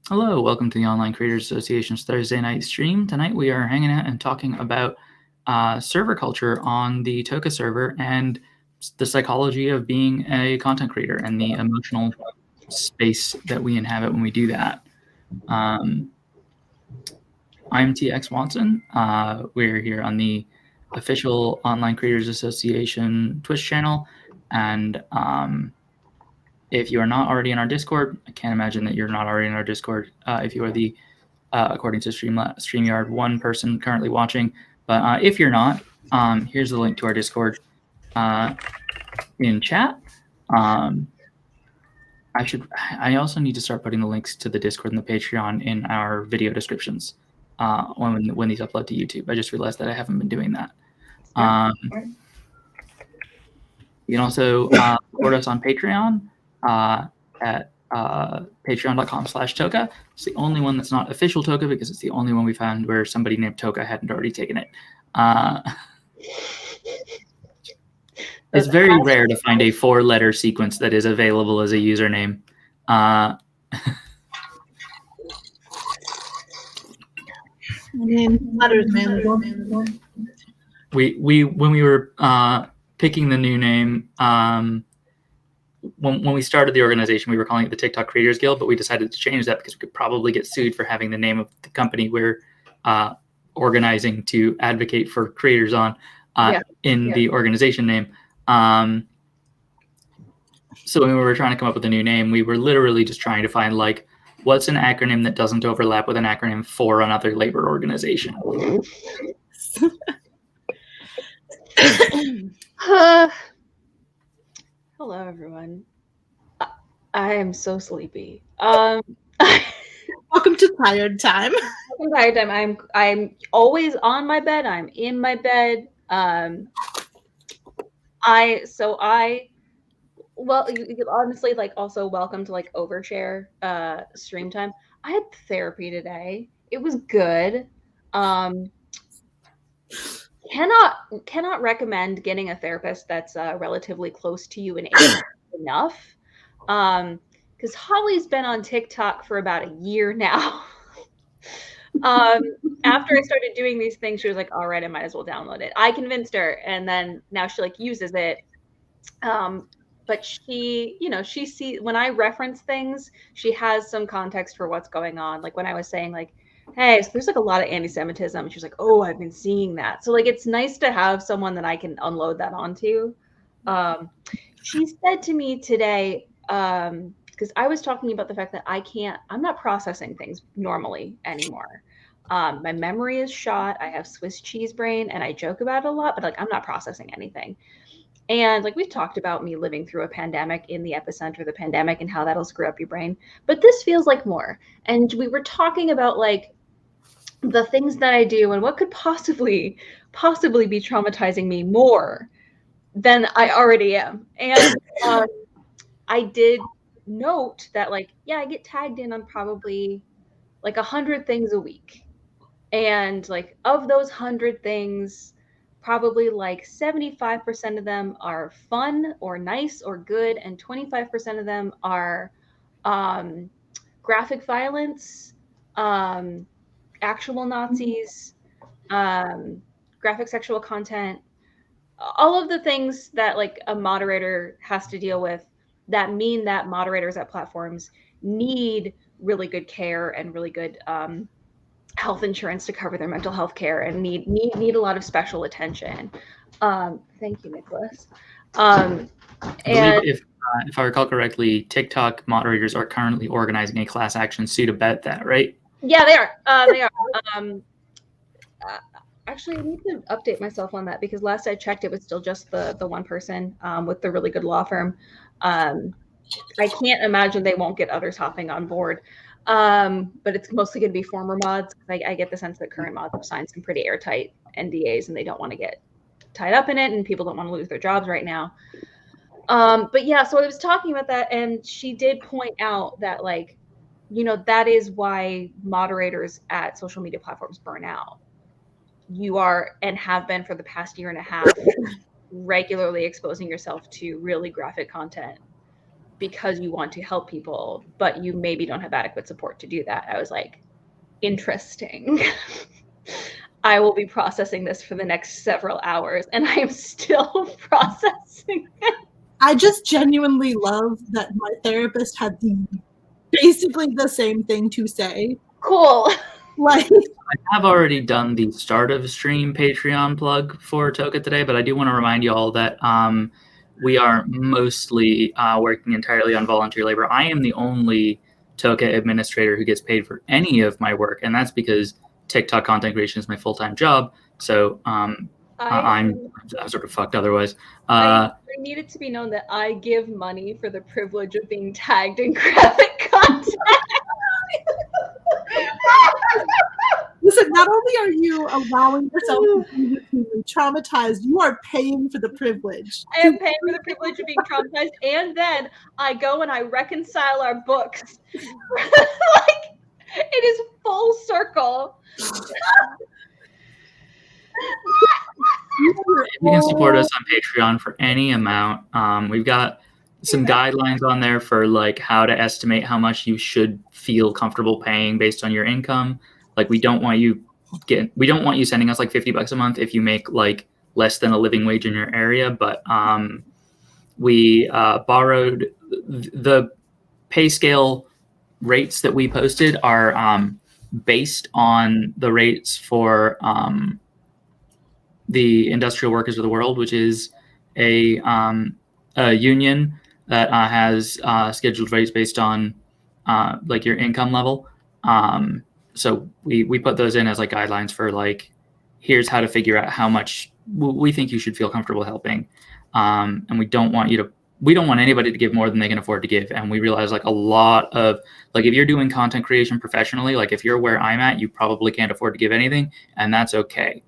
Hello, welcome to the Online Creators Association's Thursday night stream. Tonight we are hanging out and talking about server culture on the TOCA server and the psychology of being a content creator and the emotional space that we inhabit when we do that. I'm TX Watson. We're here on the official Online Creators Association Twitch channel, and if you are not already in our Discord, I can't imagine that you're not already in our Discord. If you are the according to StreamYard, one person currently watching. But if you're not, here's the link to our Discord in chat. I also need to start putting the links to the Discord and the Patreon in our video descriptions when these upload to YouTube. I just realized that I haven't been doing that. You can also support us on Patreon at patreon.com/TOCA. It's the only one that's not official TOCA because it's the only one we found where somebody named TOCA hadn't already taken it. It's very rare to find a 4-letter sequence that is available as a username. Letters, man. We when we were picking the new name, when we started the organization, we were calling it the TikTok Creators Guild, but we decided to change that because we could probably get sued for having the name of the company we're organizing to advocate for creators on in the organization name. So when we were trying to come up with a new name, we were literally just trying to find like, what's an acronym that doesn't overlap with an acronym for another labor organization? Hello, everyone. I am so sleepy. Welcome to tired time. Welcome to tired time. I'm always on my bed. I'm in my bed. Well, you honestly like also welcome to like overshare stream time. I had therapy today. It was good. Cannot recommend getting a therapist that's relatively close to you in age enough. Because Holly's been on TikTok for about a year now. After I started doing these things, she was like, all right, I might as well download it. I convinced her, and then now she like uses it. But she, she sees when I reference things, she has some context for what's going on. Like when I was saying like, hey, so there's like a lot of anti-Semitism. She's like, oh, I've been seeing that. So like, it's nice to have someone that I can unload that onto. She said to me today, because I was talking about the fact that I'm not processing things normally anymore. My memory is shot. I have Swiss cheese brain and I joke about it a lot, but like, I'm not processing anything. And like we've talked about me living through a pandemic in the epicenter of the pandemic and how that'll screw up your brain. But this feels like more. And we were talking about like the things that I do and what could possibly be traumatizing me more than I already am. And I did note that like, yeah, I get tagged in on probably like 100 things a week. And like of those 100 things, probably like 75% of them are fun or nice or good, and 25% of them are graphic violence, actual Nazis, graphic sexual content, all of the things that like a moderator has to deal with that mean that moderators at platforms need really good care and really good health insurance to cover their mental health care and need a lot of special attention. Thank you, Nicholas. I believe if I recall correctly, TikTok moderators are currently organizing a class action suit about that, right? Yeah, they are. Actually, I need to update myself on that because last I checked, it was still just the one person with the really good law firm. I can't imagine they won't get others hopping on board. But it's mostly going to be former mods. I get the sense that current mods have signed some pretty airtight NDAs and they don't want to get tied up in it, and people don't want to lose their jobs right now. But yeah, so I was talking about that, and she did point out that like, that is why moderators at social media platforms burn out. You are and have been for the past 1.5 years regularly exposing yourself to really graphic content because you want to help people, but you maybe don't have adequate support to do that. I was like, interesting. I will be processing this for the next several hours, and I am still processing it. I just genuinely love that my therapist had basically the same thing to say. Cool. Like, I have already done the start of stream Patreon plug for TOCA today, but I do want to remind you all that we are mostly working entirely on volunteer labor. I am the only TOCA administrator who gets paid for any of my work, and that's because TikTok content creation is my full-time job. So I'm sort of fucked otherwise. I need it to be known that I give money for the privilege of being tagged in graphic content. Listen, not only are you allowing yourself to be traumatized, you are paying for the privilege. I am paying for the privilege of being traumatized, and then I go and I reconcile our books. Like, it is full circle. You can support us on Patreon for any amount. We've got some guidelines on there for like how to estimate how much you should feel comfortable paying based on your income. Like, we don't want you sending us like $50 a month if you make like less than a living wage in your area. But we borrowed the pay scale rates that we posted are based on the rates for the Industrial Workers of the World, which is a union that has scheduled rates based on like your income level. So we put those in as like guidelines for like, here's how to figure out how much we think you should feel comfortable helping. And we don't want anybody to give more than they can afford to give. And we realize like a lot of, like, if you're doing content creation professionally, like if you're where I'm at, you probably can't afford to give anything, and that's okay.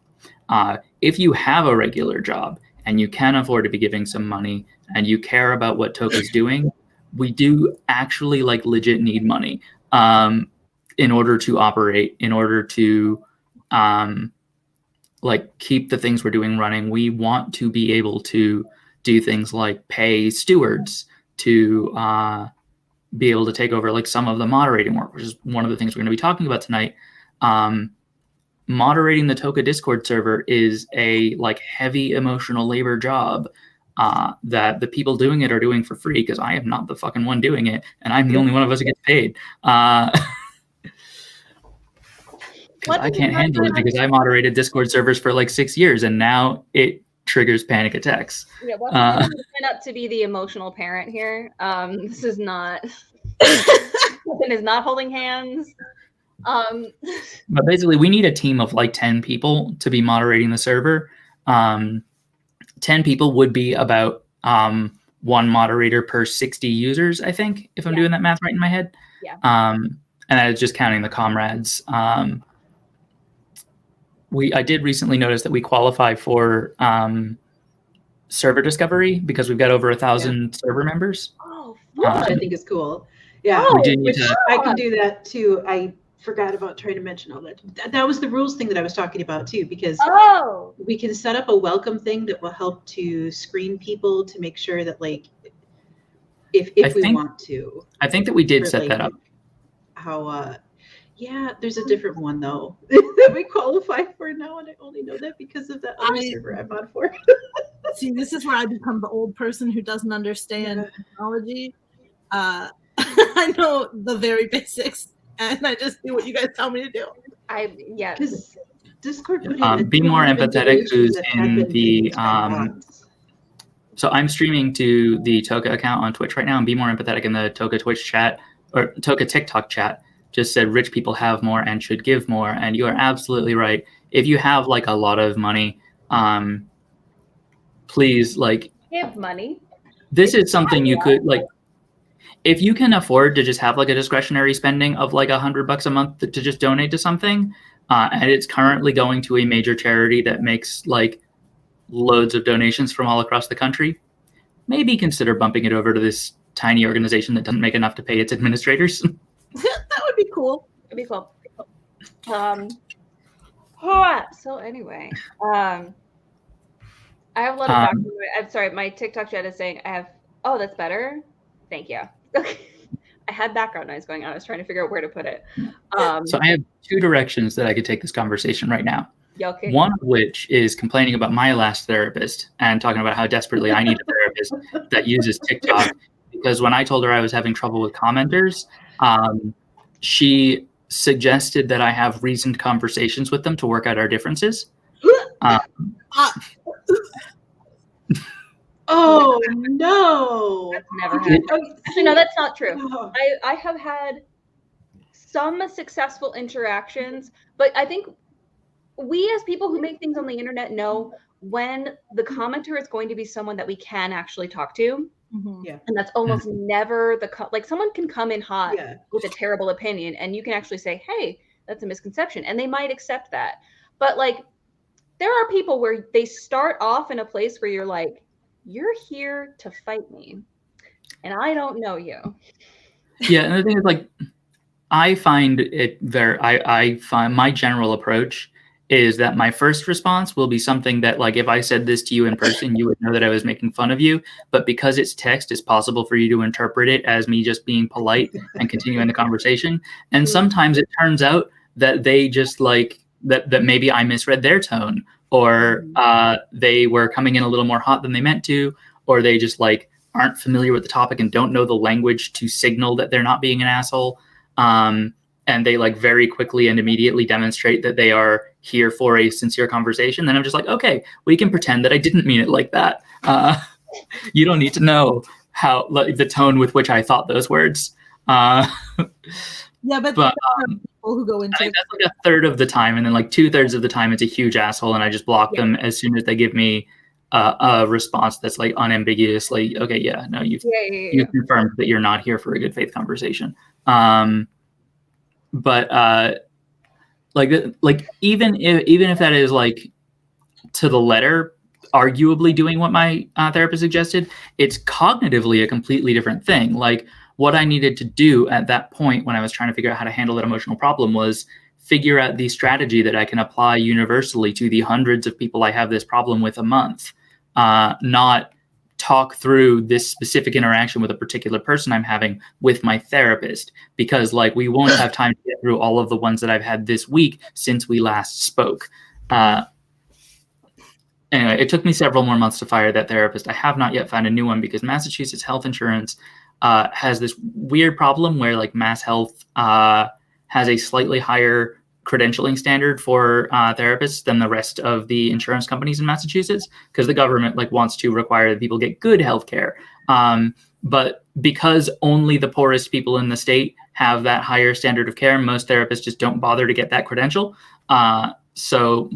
If you have a regular job and you can afford to be giving some money and you care about what TOCA is doing, we do actually like legit need money in order to operate, in order to like keep the things we're doing running. We want to be able to do things like pay stewards to be able to take over like some of the moderating work, which is one of the things we're going to be talking about tonight. Moderating the TOCA Discord server is a like heavy emotional labor job that the people doing it are doing for free, because I am not the fucking one doing it, and I'm the only one of us who gets paid. I can't handle it because I moderated Discord servers for like 6 years, and now it triggers panic attacks. Yeah, well, I'm sign up to be the emotional parent here. This is not. Nothing is not holding hands. But basically, we need a team of like 10 people to be moderating the server. 10 people would be about one moderator per 60 users, I think, if I'm doing that math right in my head. Yeah. And that is just counting the comrades. I did recently notice that we qualify for server discovery because we've got over 1,000 server members. Oh, which I think is cool. Yeah, we do need to, I can do that too. I forgot about trying to mention all that. That was the rules thing that I was talking about too, because we can set up a welcome thing that will help to screen people to make sure that like if we want to. I think that we did set that up. How yeah, there's a different one though that we qualify for now, and I only know that because of that other server I'm on for. See, this is where I become the old person who doesn't understand technology. I know the very basics, and I just do what you guys tell me to do. Because Discord put in be more empathetic. Who's in the so I'm streaming to the TOCA account on Twitch right now, and Be More Empathetic in the TOCA Twitch chat or TOCA TikTok chat just said rich people have more and should give more, and you are absolutely right. If you have like a lot of money, please like give money. This is something you could like, if you can afford to just have like a discretionary spending of like $100 a month to just donate to something, and it's currently going to a major charity that makes like loads of donations from all across the country, maybe consider bumping it over to this tiny organization that doesn't make enough to pay its administrators. That would be cool. It'd be cool. So anyway, I have a lot of I'm sorry, my TikTok chat is saying I have. Oh, that's better. Thank you. Okay. I had background noise going on. I was trying to figure out where to put it. So I have two directions that I could take this conversation right now. Yeah, okay. One of which is complaining about my last therapist and talking about how desperately I need a therapist that uses TikTok. Because when I told her I was having trouble with commenters, she suggested that I have reasoned conversations with them to work out our differences. Oh no! That's never happened. Actually, no, that's not true. I have had some successful interactions, but I think we as people who make things on the internet know when the commenter is going to be someone that we can actually talk to. Mm-hmm. Yeah. And that's almost never like someone can come in hot with a terrible opinion and you can actually say, hey, that's a misconception. And they might accept that. But like, there are people where they start off in a place where you're like, you're here to fight me. And I don't know you. Yeah. And the thing is, like, I find it I find my general approach is that my first response will be something that, like, if I said this to you in person, you would know that I was making fun of you. But because it's text, it's possible for you to interpret it as me just being polite and continuing the conversation. And sometimes it turns out that they just like that maybe I misread their tone, or they were coming in a little more hot than they meant to, or they just like aren't familiar with the topic and don't know the language to signal that they're not being an asshole. And they like very quickly and immediately demonstrate that they are here for a sincere conversation. Then I'm just like, okay, we can pretend that I didn't mean it like that. You don't need to know how like, the tone with which I thought those words. Yeah, but there are people who go into I think that's like a third of the time, and then like 2/3 of the time it's a huge asshole, and I just block them as soon as they give me a response that's like unambiguously, okay, yeah, no, you've confirmed that you're not here for a good faith conversation. But like even if that is like to the letter, arguably doing what my therapist suggested, it's cognitively a completely different thing. Like what I needed to do at that point when I was trying to figure out how to handle that emotional problem was figure out the strategy that I can apply universally to the hundreds of people I have this problem with a month, not talk through this specific interaction with a particular person I'm having with my therapist, because like we won't have time to get through all of the ones that I've had this week since we last spoke. Anyway, it took me several more months to fire that therapist. I have not yet found a new one because Massachusetts health insurance has this weird problem where like Mass Health has a slightly higher credentialing standard for therapists than the rest of the insurance companies in Massachusetts, because the government like wants to require that people get good health care. But because only the poorest people in the state have that higher standard of care, most therapists just don't bother to get that credential. So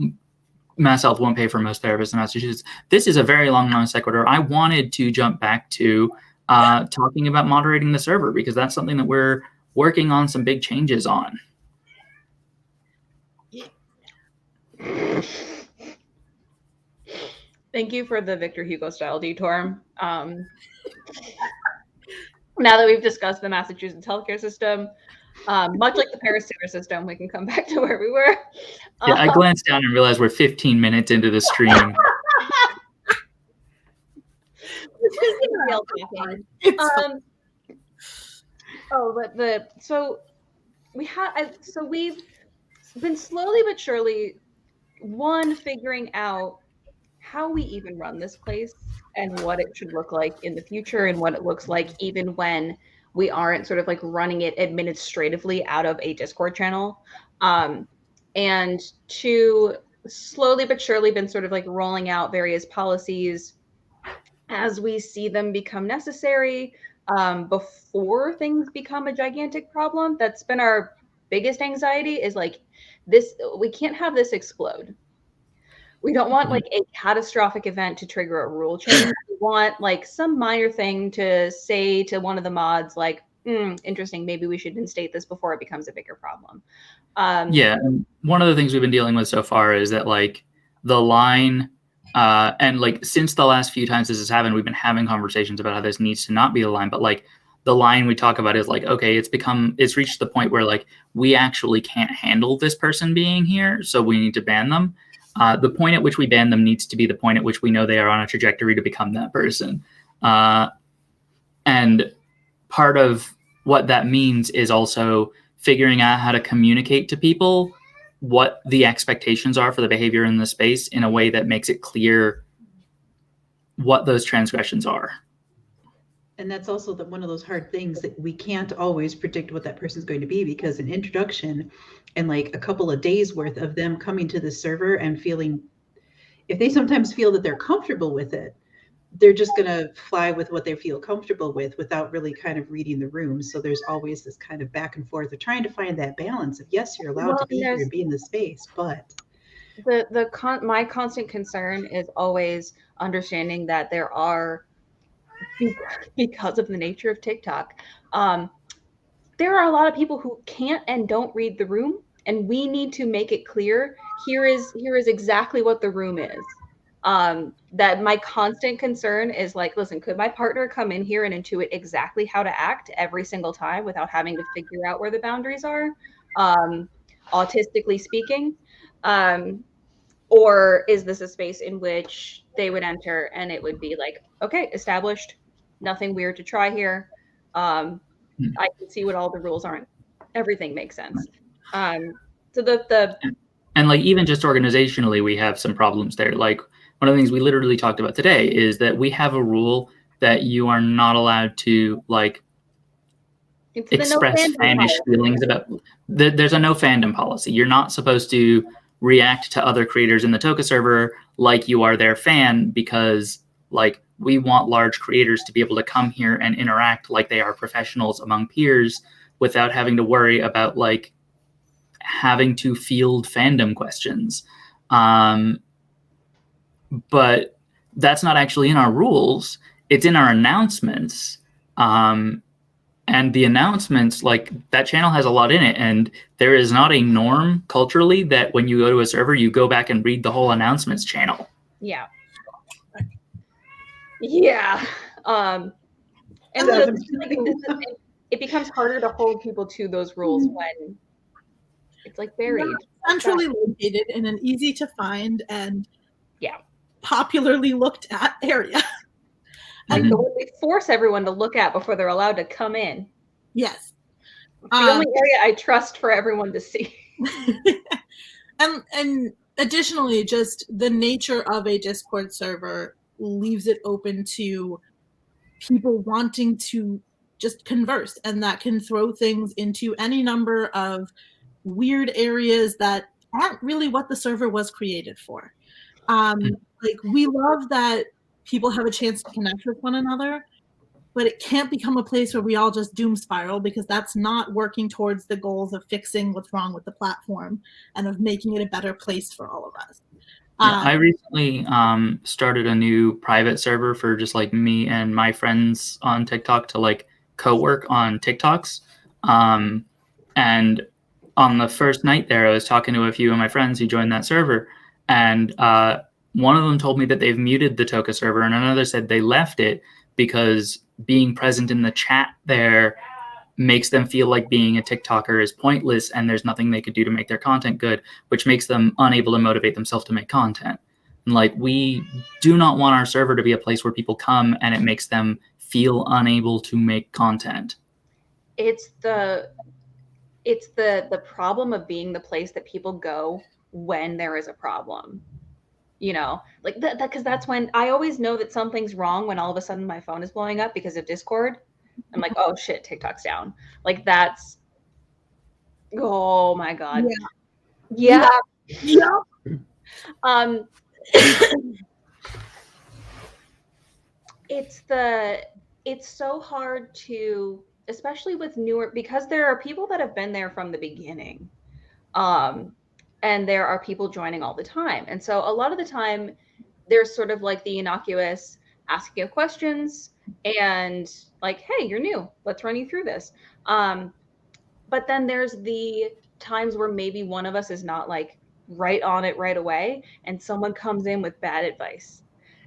Mass Health won't pay for most therapists in Massachusetts. This is a very long non sequitur. I wanted to jump back to talking about moderating the server, because that's something that we're working on some big changes on. Thank you for the Victor Hugo style detour. Now that we've discussed the Massachusetts healthcare system, much like the Paris sewer system, we can come back to where we were. Yeah, I glanced down and realized we're 15 minutes into the stream. We've been slowly but surely figuring out how we even run this place and what it should look like in the future, and what it looks like even when we aren't sort of like running it administratively out of a Discord channel. And to slowly but surely been sort of like rolling out various policies as we see them become necessary, before things become a gigantic problem. That's been our biggest anxiety, is like this, we can't have this explode. We don't want like a catastrophic event to trigger a rule change. We want like some minor thing to say to one of the mods, like, interesting, maybe we should instate this before it becomes a bigger problem. Yeah, and one of the things we've been dealing with so far is that like the line, and like since the last few times this has happened, we've been having conversations about how this needs to not be the line, but like the line we talk about is like, okay, it's reached the point where like we actually can't handle this person being here, so we need to ban them. The point at which we ban them needs to be the point at which we know they are on a trajectory to become that person. And part of what that means is also figuring out how to communicate to people what the expectations are for the behavior in the space in a way that makes it clear what those transgressions are. And that's also one of those hard things that we can't always predict what that person's going to be, because an introduction and like a couple of days worth of them coming to the server and feeling, if they sometimes feel that they're comfortable with it, they're just going to fly with what they feel comfortable with without really kind of reading the room. So there's always this kind of back and forth of trying to find that balance of, yes, you're allowed to be here and be in the space, but my constant concern is always understanding that there are, because of the nature of TikTok, there are a lot of people who can't and don't read the room, and we need to make it clear, here is exactly what the room is. That my constant concern is like, listen, could my partner come in here and intuit exactly how to act every single time without having to figure out where the boundaries are, autistically speaking? Or is this a space in which they would enter and it would be like, okay, established, nothing weird to try here. I can see what all the rules are. Everything makes sense. So and like, even just organizationally, we have some problems there. Like, one of the things we literally talked about today is that we have a rule that you are not allowed to like express fanish feelings about. There's a no fandom policy. You're not supposed to react to other creators in the TOCA server like you are their fan, because like, we want large creators to be able to come here and interact like they are professionals among peers without having to worry about like having to field fandom questions. But that's not actually in our rules. It's in our announcements. And the announcements, like, that channel has a lot in it, and there is not a norm culturally that when you go to a server, you go back and read the whole announcements channel. Yeah. Yeah. And it becomes harder to hold people to those rules when it's like buried. Centrally located in an easy to find and popularly looked at area. And the one they force everyone to look at before they're allowed to come in. Yes. The only area I trust for everyone to see. And additionally, just the nature of a Discord server leaves it open to people wanting to just converse, and that can throw things into any number of weird areas that aren't really what the server was created for. Like, we love that people have a chance to connect with one another, but it can't become a place where we all just doom spiral, because that's not working towards the goals of fixing what's wrong with the platform and of making it a better place for all of us. I recently started a new private server for just like me and my friends on TikTok to like co-work on TikToks. And on the first night there, I was talking to a few of my friends who joined that server, and one of them told me that they've muted the TOCA server, and another said they left it because being present in the chat there makes them feel like being a TikToker is pointless and there's nothing they could do to make their content good, which makes them unable to motivate themselves to make content. And like, we do not want our server to be a place where people come and it makes them feel unable to make content. It's the problem of being the place that people go when there is a problem. You know, like that, because that's when I always know that something's wrong, when all of a sudden my phone is blowing up because of Discord. I'm like, oh shit, TikTok's down. Like, that's, oh my God. Yeah. It's so hard to, especially with newer, because there are people that have been there from the beginning. And there are people joining all the time. And so a lot of the time there's sort of like the innocuous asking of questions and like, hey, you're new, let's run you through this. But then there's the times where maybe one of us is not like right on it right away, and someone comes in with bad advice.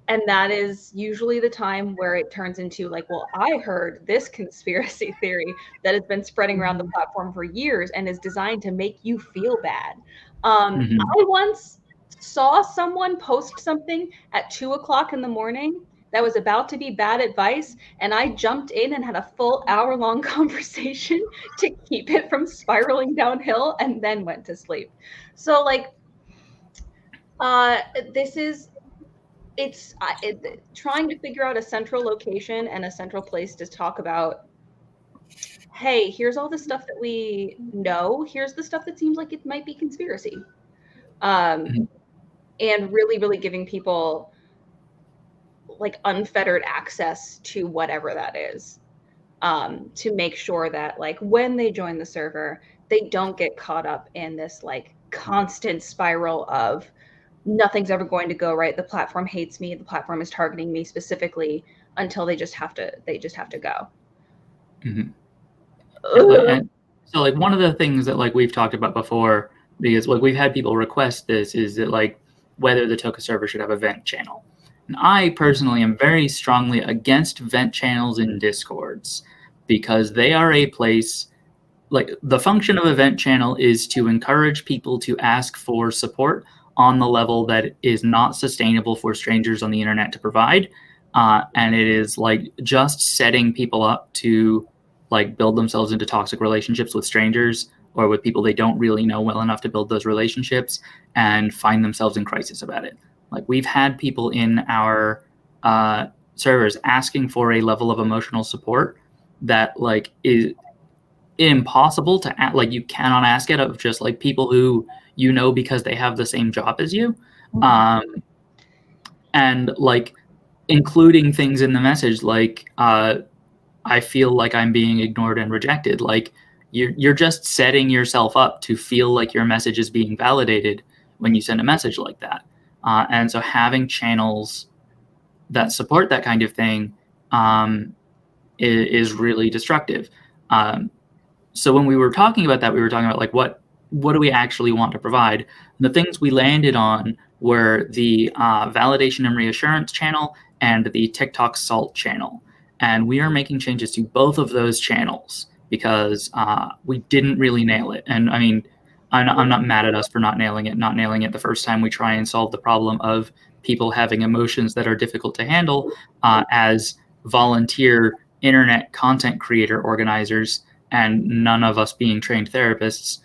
And that is usually the time where it turns into like, well, I heard this conspiracy theory that has been spreading around the platform for years and is designed to make you feel bad. I once saw someone post something at 2 o'clock in the morning that was about to be bad advice, and I jumped in and had a full hour-long conversation to keep it from spiraling downhill, and then went to sleep. So like, it's trying to figure out a central location and a central place to talk about, hey, here's all the stuff that we know, here's the stuff that seems like it might be conspiracy. And really, really giving people like unfettered access to whatever that is, to make sure that like when they join the server, they don't get caught up in this like constant spiral of nothing's ever going to go right. The platform hates me. The platform is targeting me specifically, until they just have to go. Mm-hmm. And so like one of the things that like we've talked about before, because like we've had people request this, is that like whether the TOCA server should have a vent channel. And I personally am very strongly against vent channels in Discords, because they are a place, like the function of a vent channel is to encourage people to ask for support on the level that is not sustainable for strangers on the internet to provide. And it is like just setting people up to like build themselves into toxic relationships with strangers or with people they don't really know well enough to build those relationships, and find themselves in crisis about it. Like we've had people in our servers asking for a level of emotional support that like is impossible to like you cannot ask it of just like people who you know because they have the same job as you. And like including things in the message like I feel like I'm being ignored and rejected. Like you're just setting yourself up to feel like your message is being validated when you send a message like that. And so having channels that support that kind of thing is really destructive. So when we were talking about that, we were talking about like what do we actually want to provide? And the things we landed on were the validation and reassurance channel and the TikTok salt channel. And we are making changes to both of those channels because we didn't really nail it. And I mean, I'm not mad at us for not nailing it the first time we try and solve the problem of people having emotions that are difficult to handle as volunteer internet content creator organizers, and none of us being trained therapists.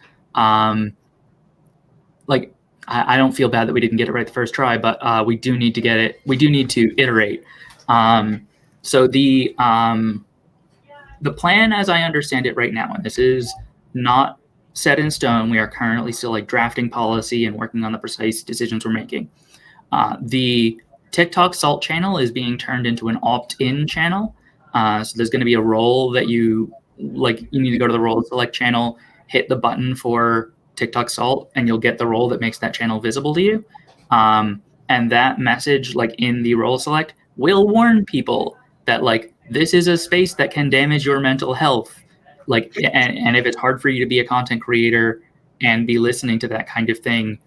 Like, I don't feel bad that we didn't get it right the first try, but we do need to get it. We do need to iterate. So the plan, as I understand it right now, and this is not set in stone, we are currently still like drafting policy and working on the precise decisions we're making. The TikTok salt channel is being turned into an opt-in channel. So there's going to be a role that you need to go to the role select channel, hit the button for TikTok salt, and you'll get the role that makes that channel visible to you. And that message, like in the role select, will warn people that like this is a space that can damage your mental health. Like, and if it's hard for you to be a content creator and be listening to that kind of thing,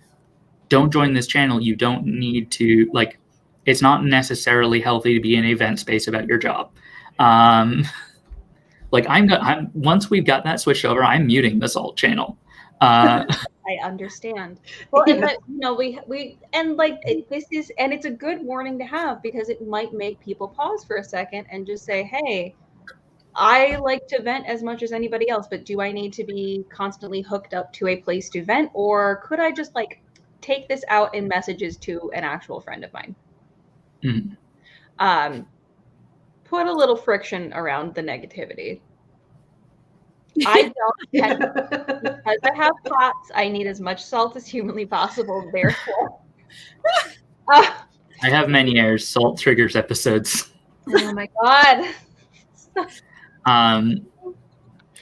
don't join this channel. You don't need to, like, it's not necessarily healthy to be in a vent space about your job. Like I'm once we've got that switched over, I'm muting the salt channel. I understand. Well, and that, you know, we and like this is, and it's a good warning to have, because it might make people pause for a second and just say, hey, I like to vent as much as anybody else, but do I need to be constantly hooked up to a place to vent, or could I just like take this out in messages to an actual friend of mine? Put a little friction around the negativity. I don't, because I have POTS, I need as much salt as humanly possible, therefore. I have many errors. Salt triggers episodes. Oh my God. And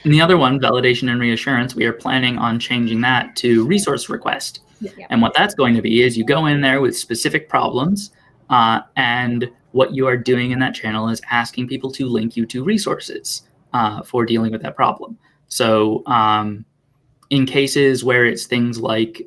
the other one, validation and reassurance, we are planning on changing that to resource request. Yeah. And what that's going to be is you go in there with specific problems, and what you are doing in that channel is asking people to link you to resources for dealing with that problem. So in cases where it's things like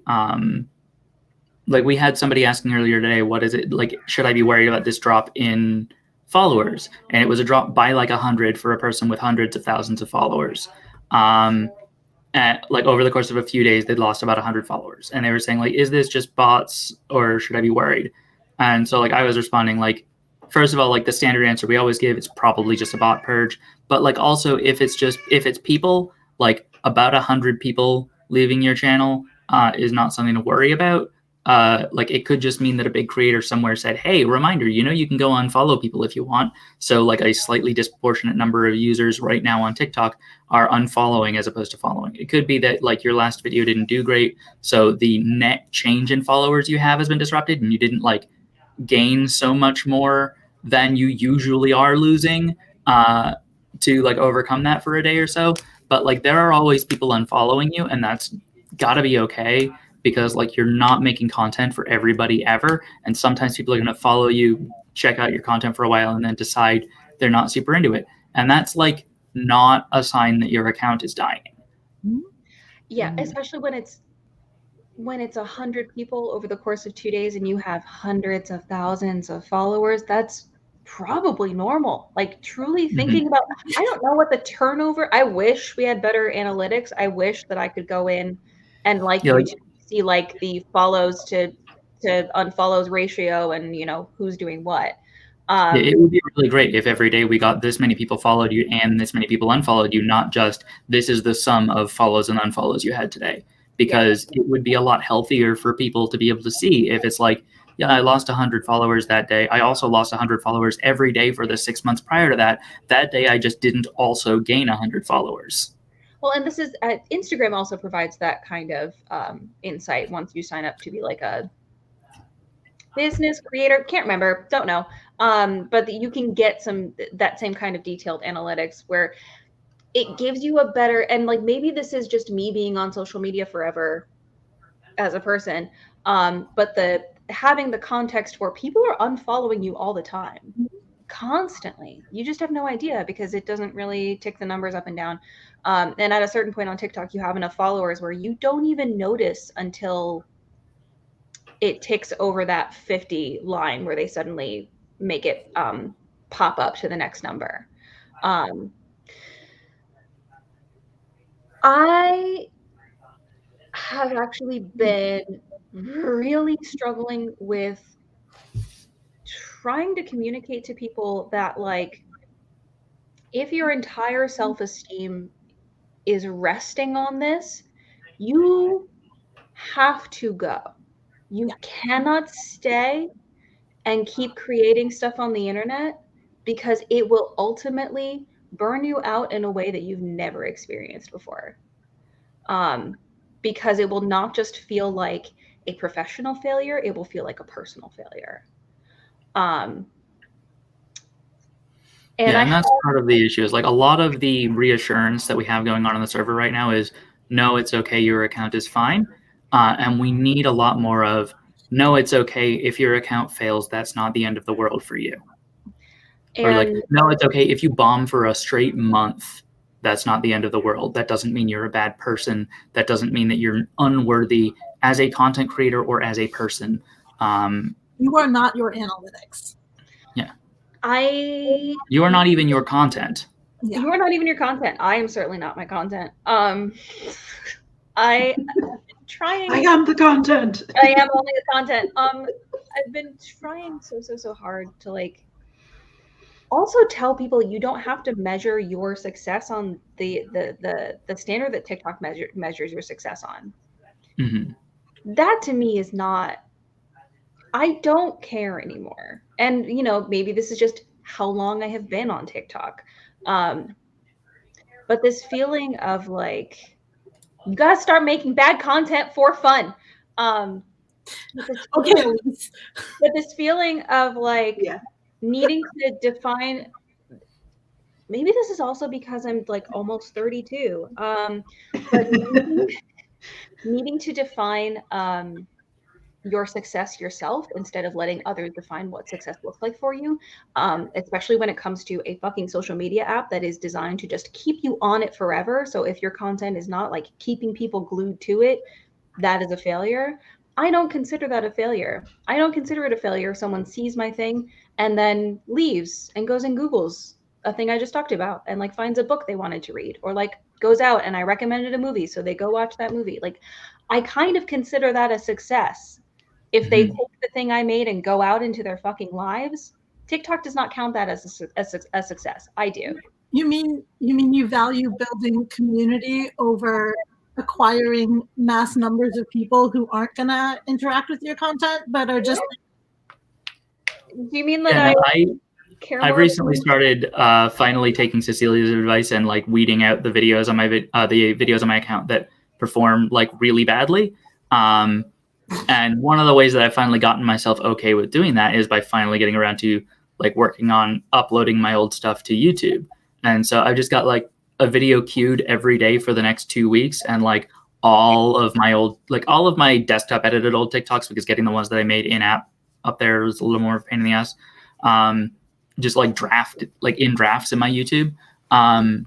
we had somebody asking earlier today, what is it, like, should I be worried about this drop in followers? And it was a drop by like 100 for a person with hundreds of thousands of followers. Like over the course of a few days, they'd lost about 100 followers. And they were saying like, is this just bots or should I be worried? And so like I was responding like, first of all, like the standard answer we always give, it's probably just a bot purge. But like also if it's people, like about 100 people leaving your channel is not something to worry about. Like it could just mean that a big creator somewhere said, hey, reminder, you can go unfollow people if you want. So like a slightly disproportionate number of users right now on TikTok are unfollowing as opposed to following. It could be that like your last video didn't do great, so the net change in followers you have has been disrupted and you didn't like gain so much more than you usually are losing to like overcome that for a day or so. But like there are always people unfollowing you, and that's gotta be okay, because like you're not making content for everybody ever, and sometimes people are going to follow you, check out your content for a while, and then decide they're not super into it, and that's like not a sign that your account is dying. Yeah, especially when it's 100 people over the course of 2 days and you have hundreds of thousands of followers. That's probably normal. Like truly thinking about, I don't know what the turnover, I wish we had better analytics. I wish that I could go in and see like the follows to unfollows ratio and who's doing what. It would be really great if every day we got this many people followed you and this many people unfollowed you, not just this is the sum of follows and unfollows you had today, because it would be a lot healthier for people to be able to see if it's like, yeah, I lost 100 followers that day. I also lost 100 followers every day for the 6 months prior to that. That day, I just didn't also gain 100 followers. Well, and this is Instagram also provides that kind of insight once you sign up to be like a business creator. Can't remember, don't know. But you can get that same kind of detailed analytics where it gives you a better, and like maybe this is just me being on social media forever as a person, but having the context where people are unfollowing you all the time, constantly. You just have no idea because it doesn't really tick the numbers up and down. And at a certain point on TikTok, you have enough followers where you don't even notice until it ticks over that 50 line where they suddenly make it pop up to the next number. I have actually been really struggling with trying to communicate to people that like, if your entire self-esteem is resting on this, you have to go. You cannot stay and keep creating stuff on the internet because it will ultimately burn you out in a way that you've never experienced before. Because it will not just feel like a professional failure, it will feel like a personal failure. And that's part of the issue is like a lot of the reassurance that we have going on the server right now is, no, it's okay, your account is fine. And we need a lot more of, no, it's okay, if your account fails, that's not the end of the world for you. Or like, no, it's okay if you bomb for a straight month, that's not the end of the world. That doesn't mean you're a bad person. That doesn't mean that you're unworthy as a content creator or as a person. You are not your analytics. Yeah. You are not even your content. Yeah. You are not even your content. I am certainly not my content. I am the content. I am only the content. I've been trying so hard to like also tell people you don't have to measure your success on the standard that TikTok measures your success on. That to me is not, I don't care anymore. And maybe this is just how long I have been on TikTok. But this feeling of like, you gotta start making bad content for fun. Okay. But this feeling of like needing to define, maybe this is also because I'm like almost 32. But needing to define your success yourself instead of letting others define what success looks like for you, especially when it comes to a fucking social media app that is designed to just keep you on it forever. So if your content is not like keeping people glued to it, that is a failure. I don't consider that a failure. I don't consider it a failure if someone sees my thing and then leaves and goes and Googles a thing I just talked about and like finds a book they wanted to read, or like goes out and I recommended a movie, so they go watch that movie. Like, I kind of consider that a success. If they take the thing I made and go out into their fucking lives, TikTok does not count that as a success. I do. You mean you value building community over acquiring mass numbers of people who aren't gonna interact with your content, but are just. Do you mean that I've recently started finally taking Cecilia's advice and like weeding out the videos on my videos on my account that perform like really badly. And one of the ways that I've finally gotten myself okay with doing that is by finally getting around to like working on uploading my old stuff to YouTube. And so I've just got like a video queued every day for the next 2 weeks, and like all of my desktop edited old TikToks, because getting the ones that I made in app up there was a little more of a pain in the ass. Just like in drafts in my YouTube. And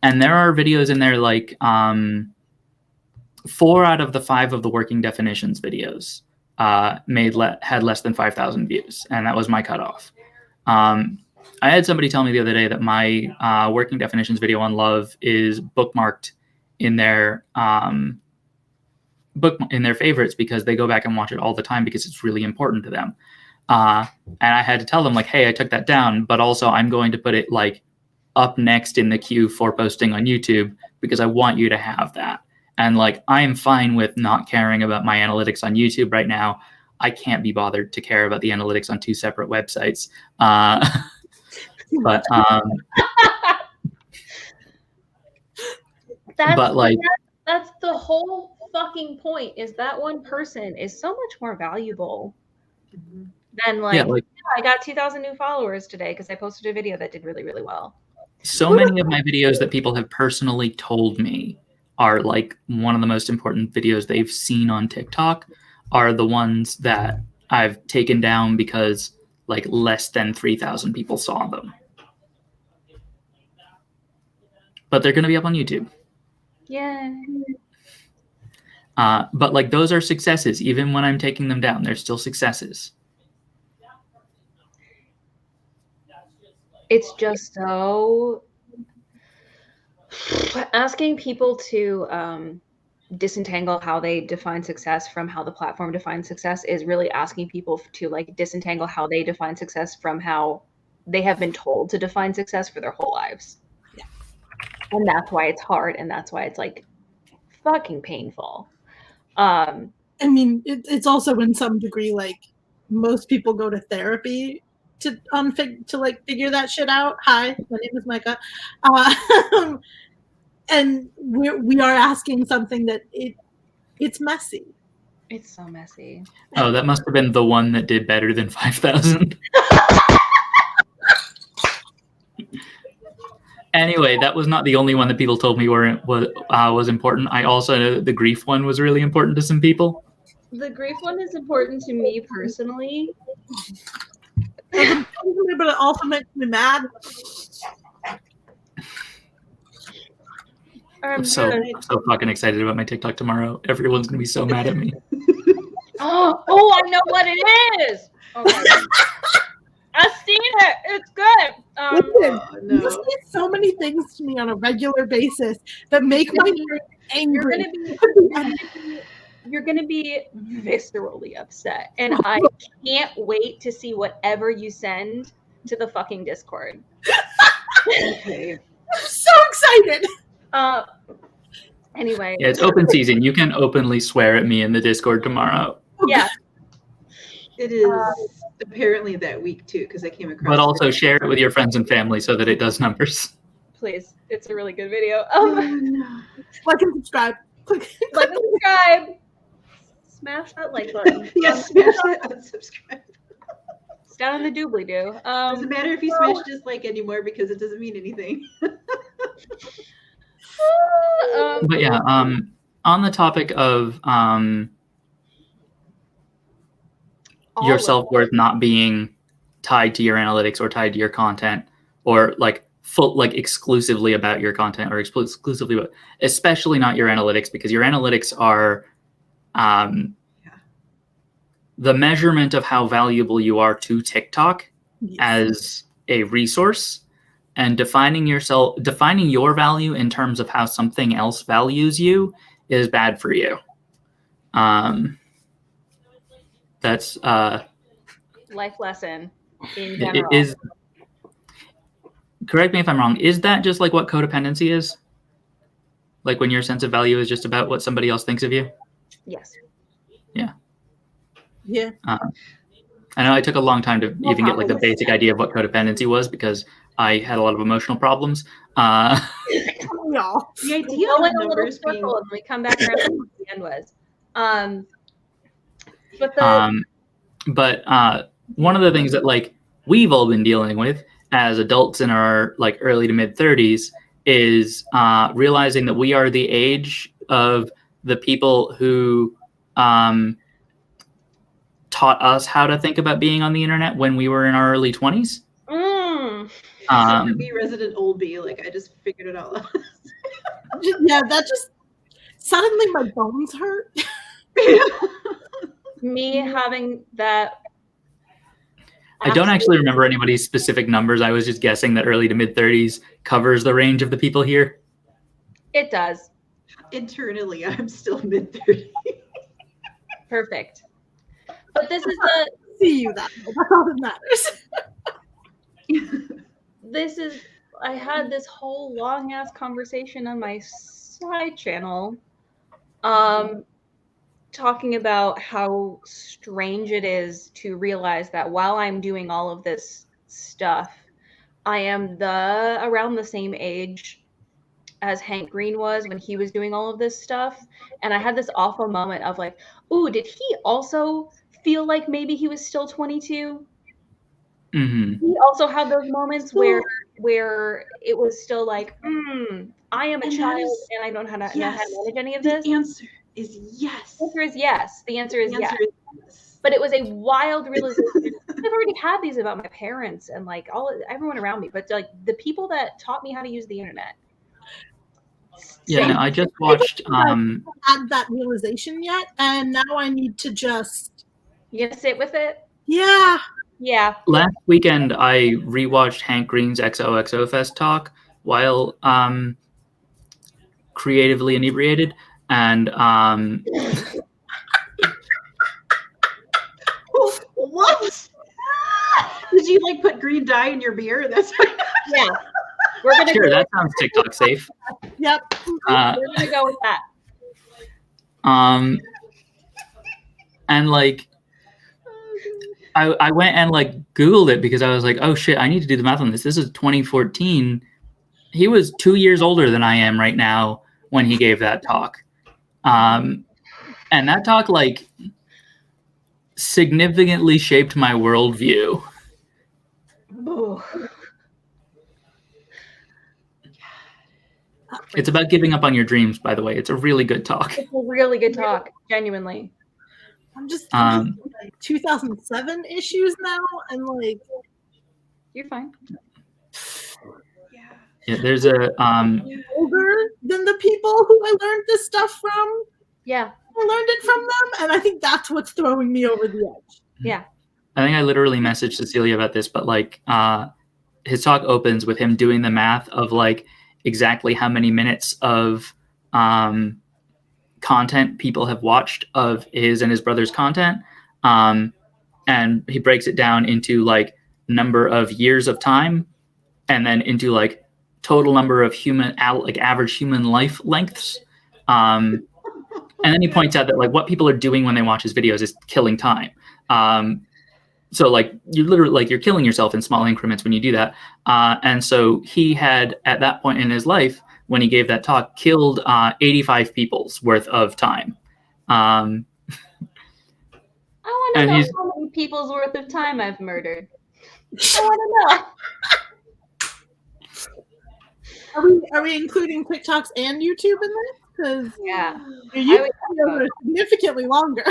there are videos in there like 4 out of the 5 of the working definitions videos had less than 5,000 views, and that was my cutoff. I had somebody tell me the other day that my working definitions video on love is bookmarked in their favorites because they go back and watch it all the time because it's really important to them. And I had to tell them like, hey, I took that down, but also I'm going to put it like up next in the queue for posting on YouTube because I want you to have that. And like, I am fine with not caring about my analytics on YouTube right now. I can't be bothered to care about the analytics on 2 separate websites. But that's the whole fucking point, is that one person is so much more valuable than I got 2,000 new followers today because I posted a video that did really, really well. So many of my videos that people have personally told me are like one of the most important videos they've seen on TikTok are the ones that I've taken down because like less than 3,000 people saw them. But they're going to be up on YouTube. Yeah. But like those are successes. Even when I'm taking them down, they're still successes. It's just so asking people to disentangle how they define success from how the platform defines success is really asking people to like disentangle how they define success from how they have been told to define success for their whole lives. Yeah. And that's why it's hard, and that's why it's like fucking painful. I mean, it's also in some degree like most people go to therapy to like figure that shit out. Hi, my name is Micah, and we are asking something that it's messy. It's so messy. Oh, that must have been the one that did better than 5,000. Anyway, that was not the only one that people told me was important. I also know that the grief one was really important to some people. The grief one is important to me personally. But it also makes me mad. I'm so fucking excited about my TikTok tomorrow. Everyone's gonna be so mad at me. Oh, I know what it is. Okay. I've seen it. It's good. Listen, you say so many things to me on a regular basis that make my heart angry. You're gonna be viscerally upset, and I can't wait to see whatever you send to the fucking Discord. Okay. I'm so excited. Anyway. Yeah, it's open season. You can openly swear at me in the Discord tomorrow. Yeah. It is apparently that week too, because I came across. But also share it with your friends and family so that it does numbers. Please, it's a really good video. Like and subscribe. Like and subscribe. Smash that like button. Yes, smash that unsubscribe. It's down in the doobly doo. Doesn't matter if you smash dislike anymore because it doesn't mean anything. But yeah, on the topic of your self-worth not being tied to your analytics or tied to your content, or like exclusively about your content, or exclusively about, especially not your analytics, because your analytics are the measurement of how valuable you are to TikTok as a resource, and defining your value in terms of how something else values you is bad for you. That's life lesson. in general. Correct me if I'm wrong, is that just like what codependency is? Like when your sense of value is just about what somebody else thinks of you? Yes. Yeah. Yeah. I know I took a long time to even get like the basic idea of what codependency was because I had a lot of emotional problems. Y'all. The idea go of in a little numbers circle being and we come back around to what the end was. But one of the things that like we've all been dealing with as adults in our like early to mid 30s is realizing that we are the age of the people who taught us how to think about being on the internet when we were in our early 20s. Be resident old bee, like I just figured it out. Yeah, that just suddenly my bones hurt. Me having that. I don't actually remember anybody's specific numbers. I was just guessing that early to mid 30s covers the range of the people here. It does. Internally, I'm still mid 30s. Perfect. But this is the see you that way. That's all that matters. I had this whole long ass conversation on my side channel, talking about how strange it is to realize that while I'm doing all of this stuff, I am around the same age as Hank Green was when he was doing all of this stuff. And I had this awful moment of like, ooh, did he also feel like maybe he was still 22? Mm-hmm. He also had those moments where it was still like, I am a child and I don't know how to manage any of this. The answer is yes. The answer is yes. The answer is yes. But it was a wild realization. I've already had these about my parents and like everyone around me, but like the people that taught me how to use the internet. Yeah, no, I just watched. I haven't had that realization yet, and now I need to just. You gotta sit with it. Yeah. Yeah. Last weekend, I rewatched Hank Green's XOXO Fest talk while creatively inebriated, and what? Did you like put green dye in your beer? That's yeah. We're gonna sure. That sounds TikTok safe. Yep. We're gonna go with that. And like, I went and like Googled it because I was like, oh shit, I need to do the math on this. This is 2014. He was 2 years older than I am right now when he gave that talk. And that talk like significantly shaped my worldview. Oh. It's about giving up on your dreams, by the way. It's a really good talk. It's a really good talk, genuinely. I'm just like 2007 issues now, and like you're fine. Yeah, there's a older than the people who I learned this stuff from. Yeah, I learned it from them, and I think that's what's throwing me over the edge. Yeah, I think I literally messaged Cecelia about this, but like his talk opens with him doing the math of like exactly how many minutes of content people have watched of his and his brother's content, and he breaks it down into like number of years of time, and then into like total number of average human life lengths, and then he points out that like what people are doing when they watch his videos is killing time. So like you literally like you're killing yourself in small increments when you do that. And so he had at that point in his life when he gave that talk killed 85 people's worth of time. I want to know how many people's worth of time I've murdered. I want to know. Are we including TikToks and YouTube in this? Because yeah, your YouTube videos are significantly longer.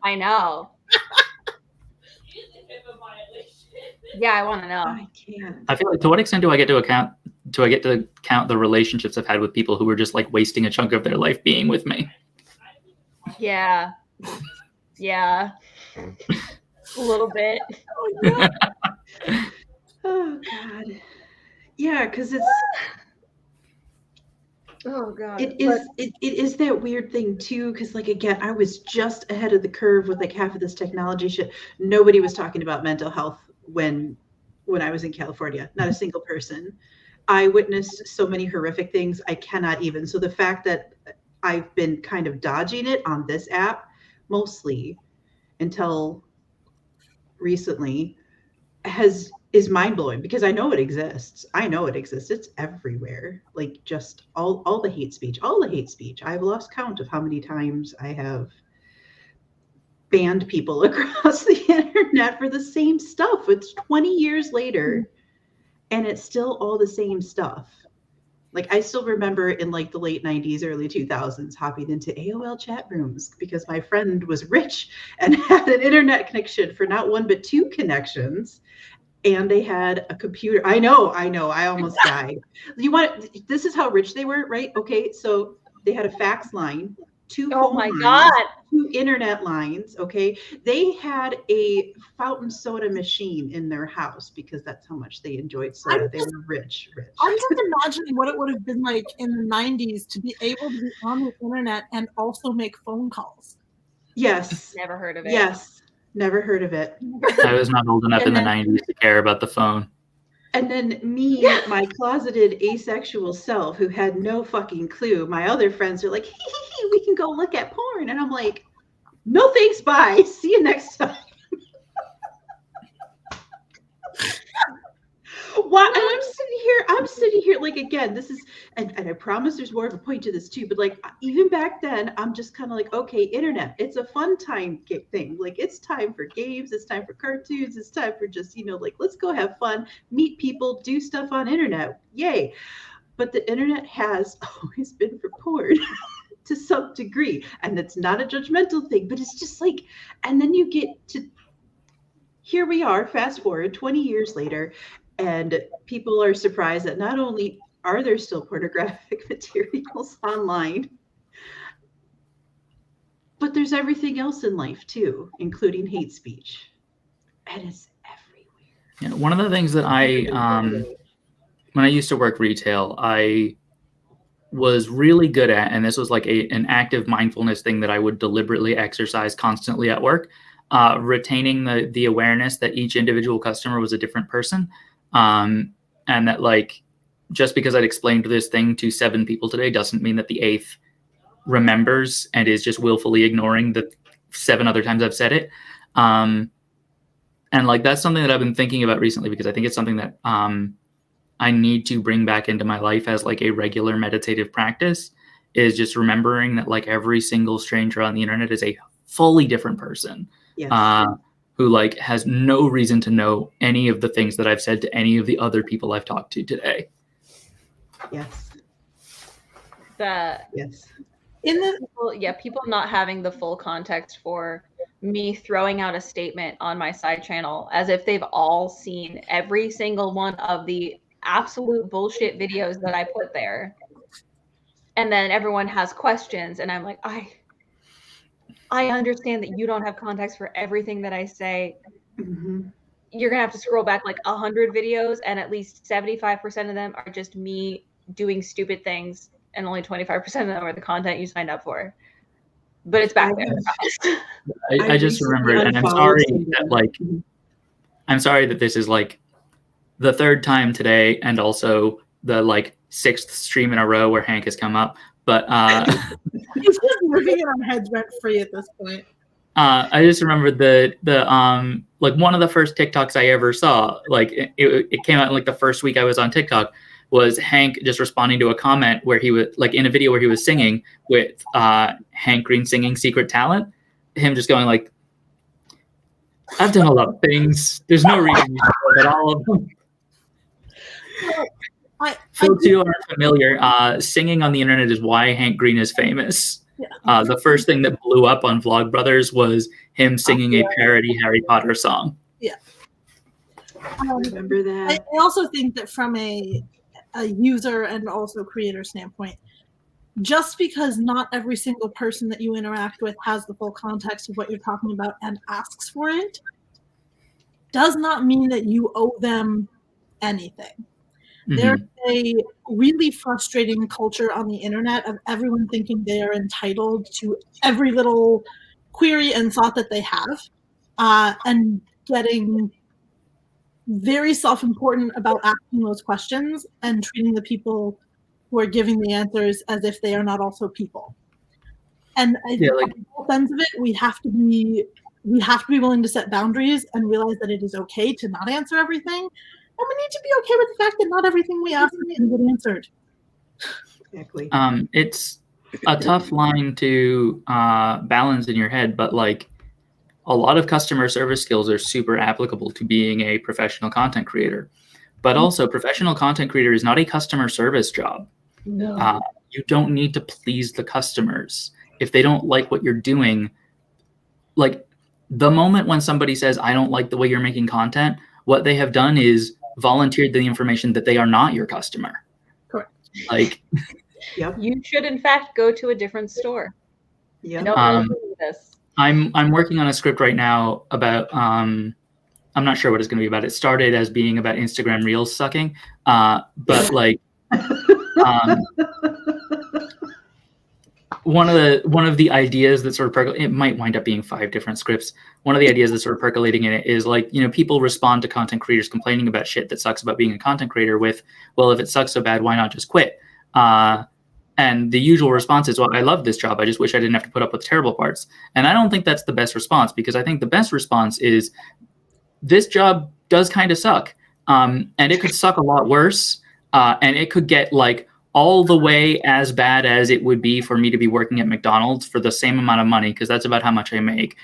I know. Yeah, I want to know. I can't. I feel like to what extent do I get to count the relationships I've had with people who were just like wasting a chunk of their life being with me? Yeah. Yeah. A little bit. Oh God. Yeah, because it's. Oh God. It is that weird thing too, because like again, I was just ahead of the curve with like half of this technology shit. Nobody was talking about mental health when I was in California. Not a single person. I witnessed so many horrific things I cannot even. So the fact that I've been kind of dodging it on this app mostly until recently is mind-blowing, because I know it exists. It's everywhere. Like, just all the hate speech. I've lost count of how many times I have banned people across the internet for the same stuff. It's 20 years later and it's still all the same stuff. Like, I still remember in like the late 90s, early 2000s, hopping into AOL chat rooms because my friend was rich and had an internet connection for not one but two connections, and they had a computer. I know, I almost died. This is how rich they were, right? Okay, so they had a fax line, two phone lines, two internet lines, okay? They had a fountain soda machine in their house because that's how much they enjoyed soda. They were rich. I'm just imagining what it would have been like in the 90s to be able to be on the internet and also make phone calls. Yes. Never heard of it. Yes. Never heard of it. I was not old enough in the 90s to care about the phone. And then me, my closeted asexual self who had no fucking clue, my other friends are like, hey, we can go look at porn. And I'm like, no thanks, bye. See you next time. Why? And I'm sitting here, like, again, this is, and I promise there's more of a point to this too, but like, even back then, I'm just kind of like, okay, internet, it's a fun time thing. Like, it's time for games, it's time for cartoons, it's time for just, like, let's go have fun, meet people, do stuff on internet. Yay. But the internet has always been for porn to some degree. And it's not a judgmental thing, but it's just like, and then you get to, here we are, fast forward 20 years later, and people are surprised that not only are there still pornographic materials online, but there's everything else in life too, including hate speech. And it's everywhere. Yeah, one of the things that when I used to work retail, I was really good at, and this was like an active mindfulness thing that I would deliberately exercise constantly at work, retaining the awareness that each individual customer was a different person. And that, like, just because I'd explained this thing to 7 people today doesn't mean that the 8th remembers and is just willfully ignoring the 7 other times I've said it. And like, that's something that I've been thinking about recently, because I think it's something that I need to bring back into my life as like a regular meditative practice, is just remembering that like every single stranger on the internet is a fully different person. Yes. Who like has no reason to know any of the things that I've said to any of the other people I've talked to today. Yes. Yes. People not having the full context for me throwing out a statement on my side channel as if they've all seen every single one of the absolute bullshit videos that I put there. And then everyone has questions, and I'm like, I understand that you don't have context for everything that I say. Mm-hmm. You're going to have to scroll back like 100 videos, and at least 75% of them are just me doing stupid things, and only 25% of them are the content you signed up for. But it's back there. I just remembered, and I'm sorry that I'm sorry that this is like the 3rd time today, and also the like 6th stream in a row where Hank has come up. But he's just living in our heads rent free at this point. I just remembered the like one of the first TikToks I ever saw, like it came out in like the first week I was on TikTok, was Hank just responding to a comment where he was like in a video where he was singing with Hank Green singing Secret Talent, him just going like, I've done a lot of things. There's no reason you should know about all of them. Folks who aren't familiar, singing on the internet is why Hank Green is famous. Yeah. The first thing that blew up on Vlogbrothers was him singing a parody Harry Potter song. Yeah. Remember that? I also think that from a user and also creator standpoint, just because not every single person that you interact with has the full context of what you're talking about and asks for it, does not mean that you owe them anything. There's a really frustrating culture on the internet of everyone thinking they are entitled to every little query and thought that they have, and getting very self-important about asking those questions and treating the people who are giving the answers as if they are not also people. And I think on both ends of it, we have to be willing to set boundaries and realize that it is okay to not answer everything. And we need to be okay with the fact that not everything we ask can get answered. Exactly. It's a tough line to balance in your head, but like a lot of customer service skills are super applicable to being a professional content creator. But also, professional content creator is not a customer service job. No. You don't need to please the customers. If they don't like what you're doing, like the moment when somebody says, I don't like the way you're making content, what they have done is volunteered the information that they are not your customer. Correct. Like, Yep. You should, in fact, go to a different store. Yep. Don't do this. I'm working on a script right now about I'm not sure what it's going to be about. It started as being about Instagram Reels sucking, but like one of the ideas that sort of it might wind up being 5 different scripts. One of the ideas that's sort of percolating in it is like, you know, people respond to content creators complaining about shit that sucks about being a content creator with, well, if it sucks so bad, why not just quit? And the usual response is, well, I love this job. I just wish I didn't have to put up with terrible parts. And I don't think that's the best response, because I think the best response is this job does kind of suck. And it could suck a lot worse. And it could get like all the way as bad as it would be for me to be working at McDonald's for the same amount of money, because that's about how much I make.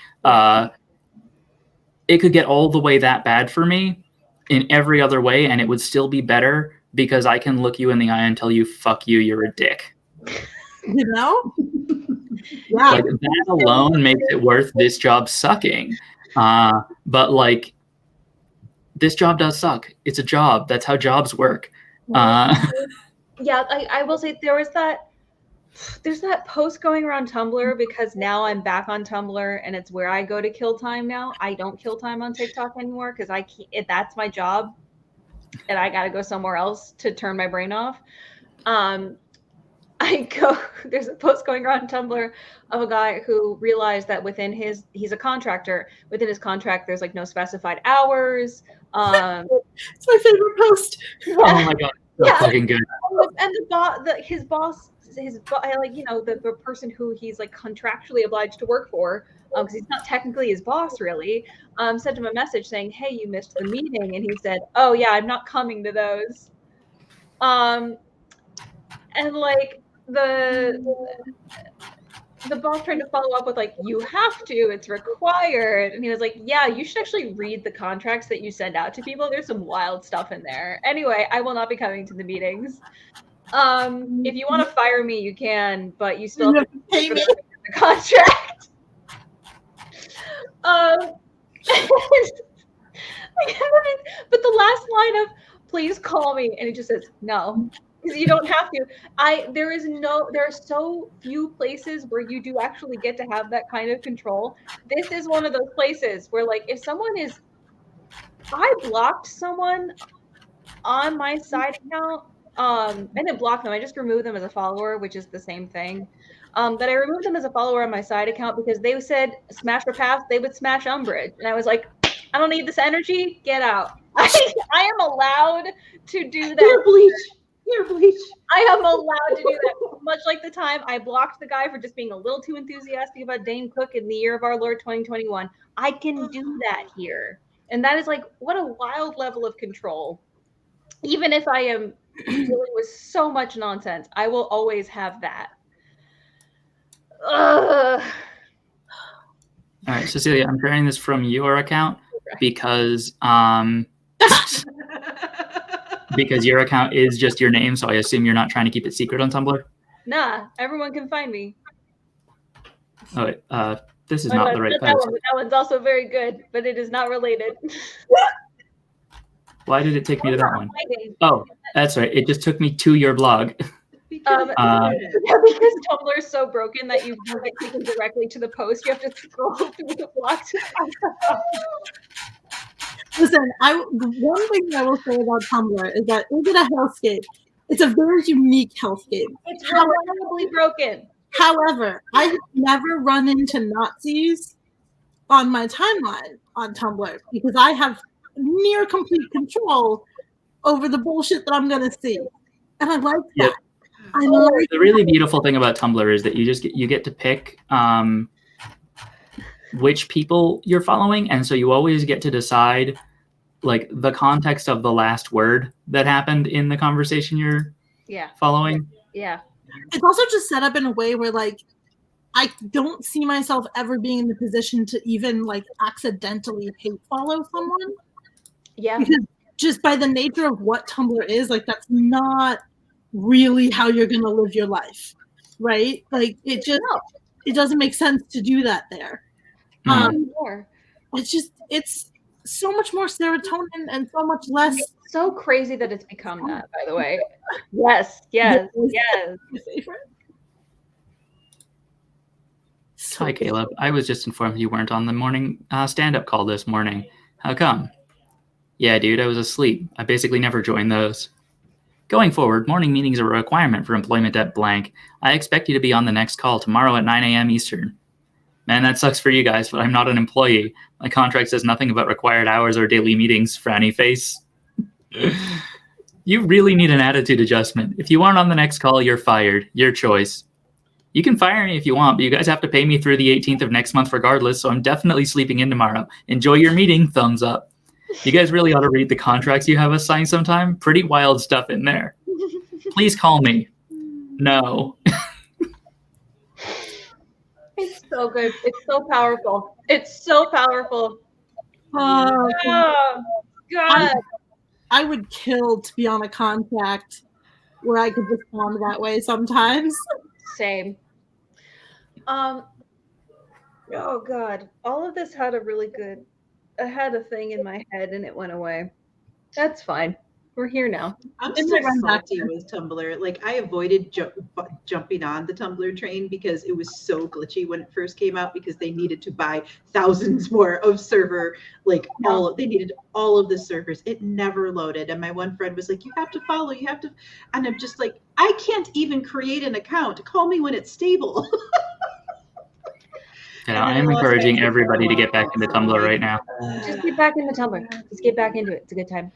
It could get all the way that bad for me in every other way, and it would still be better because I can look you in the eye and tell you, fuck you, you're a dick. You know? Yeah. Like, that alone makes it worth this job sucking. But like, this job does suck. It's a job. That's how jobs work. Yeah, I will say there's that post going around Tumblr, because now I'm back on Tumblr and it's where I go to kill time now. I don't kill time on TikTok anymore because that's my job and I got to go somewhere else to turn my brain off. There's a post going around Tumblr of a guy who realized that he's a contractor. Within his contract, there's like no specified hours. It's my favorite post. Oh my God. That's fucking good. And his boss, like, you know, the person who he's like contractually obliged to work for, because he's not technically his boss really, sent him a message saying, hey, you missed the meeting. And he said, oh yeah, I'm not coming to those. And like the boss tried to follow up with like, you have to, it's required. And he was like, yeah, you should actually read the contracts that you send out to people. There's some wild stuff in there. Anyway, I will not be coming to the meetings. If you want to fire me, you can, but you still have to pay me the contract. But the last line of please call me, and it just says no. Because you don't have to. There are so few places where you do actually get to have that kind of control. This is one of those places where, like, if I blocked someone on my side account, I didn't block them, I just removed them as a follower, which is the same thing. That I removed them as a follower on my side account because they said smash or pass, they would smash Umbridge. And I was like, I don't need this energy, get out. I am allowed to do that. You're bleach. I am allowed to do that. Much like the time I blocked the guy for just being a little too enthusiastic about Dane Cook in the year of our Lord 2021. I can do that here. And that is like, what a wild level of control. Even if I am dealing with so much nonsense, I will always have that. Ugh. All right, Cecelia, I'm sharing this from your account because because your account is just your name, so I assume you're not trying to keep it secret on Tumblr? Nah, everyone can find me. Oh, wait, this is not the right that post. That one's also very good, but it is not related. Why did it take me to that one? Oh, that's right. It just took me to your blog. Because Tumblr is so broken that you don't get taken directly to the post. You have to scroll through the blog to find stuff. Listen, one thing I will say about Tumblr is that is it a hellscape? It's a very unique hellscape. It's reliably broken. However, I have never run into Nazis on my timeline on Tumblr because I have near complete control over the bullshit that I'm gonna see, and I like that. Yep. The really beautiful thing about Tumblr is that you get to pick which people you're following, and so you always get to decide like the context of the last word that happened in the conversation you're following. Yeah. It's also just set up in a way where like I don't see myself ever being in the position to even like accidentally hate follow someone. Yeah. Because just by the nature of what Tumblr is, like that's not really how you're gonna live your life. Right? Like it doesn't make sense to do that there. It's so much more serotonin and so much less. It's so crazy that it's become that, by the way. Yes. Hi, Caleb. I was just informed you weren't on the morning stand-up call this morning. How come? Yeah, dude, I was asleep. I basically never join those. Going forward, morning meetings are a requirement for employment at blank. I expect you to be on the next call tomorrow at 9 a.m. Eastern. Man, that sucks for you guys, but I'm not an employee. My contract says nothing about required hours or daily meetings, frowny face. You really need an attitude adjustment. If you aren't on the next call, you're fired. Your choice. You can fire me if you want, but you guys have to pay me through the 18th of next month regardless, so I'm definitely sleeping in tomorrow. Enjoy your meeting, thumbs up. You guys really ought to read the contracts you have us sign sometime. Pretty wild stuff in there. Please call me. No. It's so good. It's so powerful. It's so powerful. Oh, God. I would kill to be on a contract where I could respond that way sometimes. Same. Oh God. All of this had I had a thing in my head and it went away. That's fine. We're here now. I'm still salty with Tumblr. Like I avoided jumping on the Tumblr train because it was so glitchy when it first came out because they needed to buy thousands more of server, they needed all of the servers. It never loaded. And my one friend was like, you have to follow, you have to. And I'm just like, I can't even create an account. Call me when it's stable. Yeah, I am encouraging everybody to get back into Tumblr right now. Just get back into Tumblr. Just get back into it. It's a good time.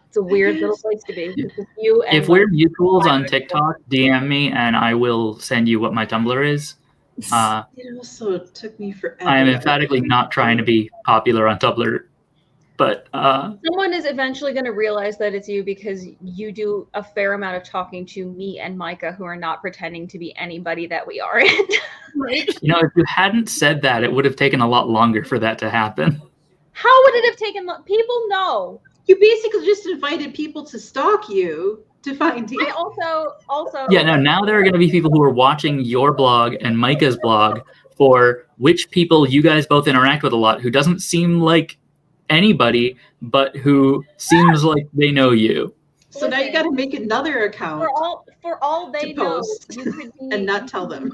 It's a weird little place to be. You and if we're mutuals on TikTok, DM me and I will send you what my Tumblr is. It also took me forever. I am emphatically not trying to be popular on Tumblr, but someone is eventually going to realize that it's you because you do a fair amount of talking to me and Micah, who are not pretending to be anybody that we aren't. Right? You know, if you hadn't said that, it would have taken a lot longer for that to happen. How would it have taken? People know. You basically just invited people to stalk you to find you. I also. Yeah, no. Now there are going to be people who are watching your blog and Micah's blog for which people you guys both interact with a lot, who doesn't seem like anybody, but who seems like they know you. So now you got to make another account for all they know, you could be, and not tell them.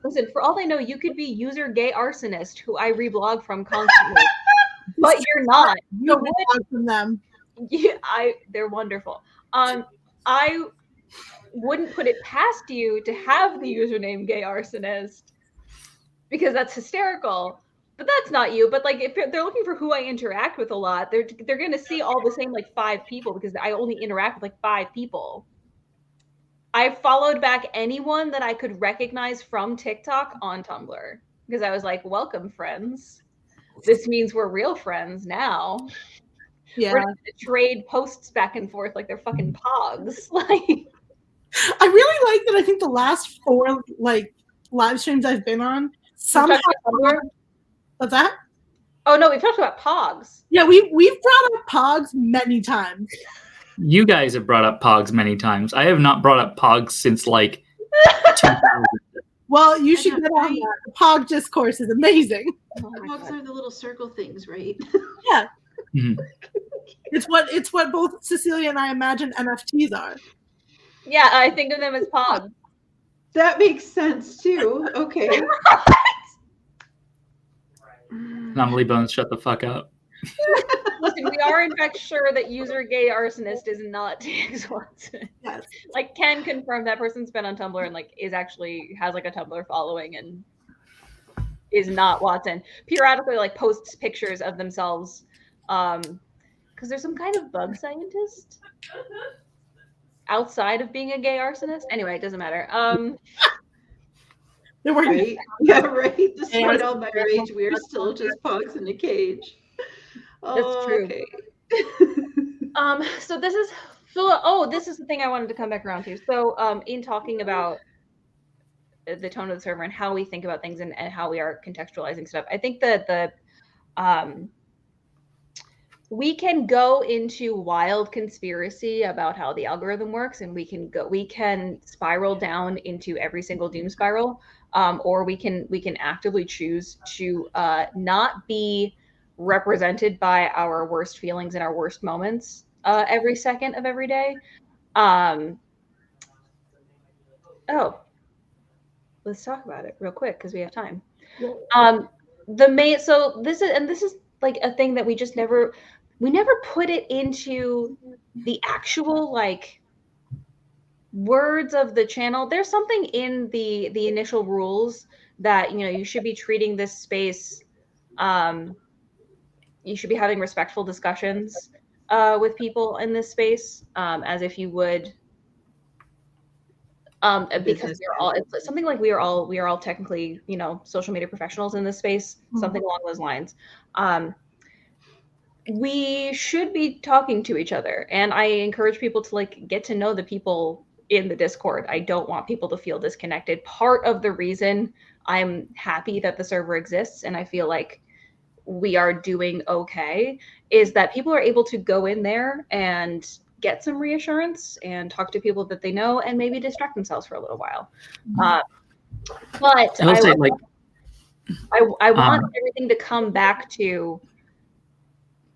Listen, for all they know, you could be user gay arsonist, who I reblog from constantly, but you're not. You would from them. Yeah, they're wonderful. I wouldn't put it past you to have the username gay arsonist because that's hysterical. But that's not you. But like, if they're looking for who I interact with a lot, they're going to see all the same 5 people because I only interact with 5 people. I followed back anyone that I could recognize from TikTok on Tumblr because I was like, "Welcome, friends. This means we're real friends now." Yeah, we're gonna trade posts back and forth like they're fucking pogs. I really like that. I think the last 4 live streams I've been on somehow. What's that? Oh no, we've talked about pogs. Yeah, we've brought up pogs many times. You guys have brought up pogs many times. I have not brought up pogs since 2000. Well, you should get on that. The pog discourse is amazing. Pogs are the little circle things, right? Yeah. Mm-hmm. It's what both Cecelia and I imagine NFTs are. Yeah, I think of them as pogs. That makes sense too. Okay. Anomaly Bones, shut the fuck up. Listen, we are in fact sure that user gay arsonist is not TX Watson. Yes. Can confirm that person's been on Tumblr and is actually has a Tumblr following and is not Watson. Periodically posts pictures of themselves because there's some kind of bug scientist outside of being a gay arsonist. Anyway, it doesn't matter. Right? Yeah, right. Despite all my rage, we are still just pogs in a cage. That's true. Okay. So this is the thing I wanted to come back around to. So in talking about the tone of the server and how we think about things and how we are contextualizing stuff, I think that we can go into wild conspiracy about how the algorithm works, and we can spiral down into every single doom spiral, or we can actively choose to not be represented by our worst feelings and our worst moments every second of every day. Let's talk about it real quick because we have time. This is like a thing that we just never put it into the actual like words of the channel. There's something in the initial rules that, you know, you should be treating this space, you should be having respectful discussions with people in this space, as if you would because we're all, it's something like we are all technically, you know, social media professionals in this space, something along those lines. We should be talking to each other, and I encourage people to like get to know the people in the Discord. I don't want people to feel disconnected. Part of the reason I'm happy that the server exists and I feel like we are doing okay is that people are able to go in there and get some reassurance and talk to people that they know and maybe distract themselves for a little while. But I want everything to come back to,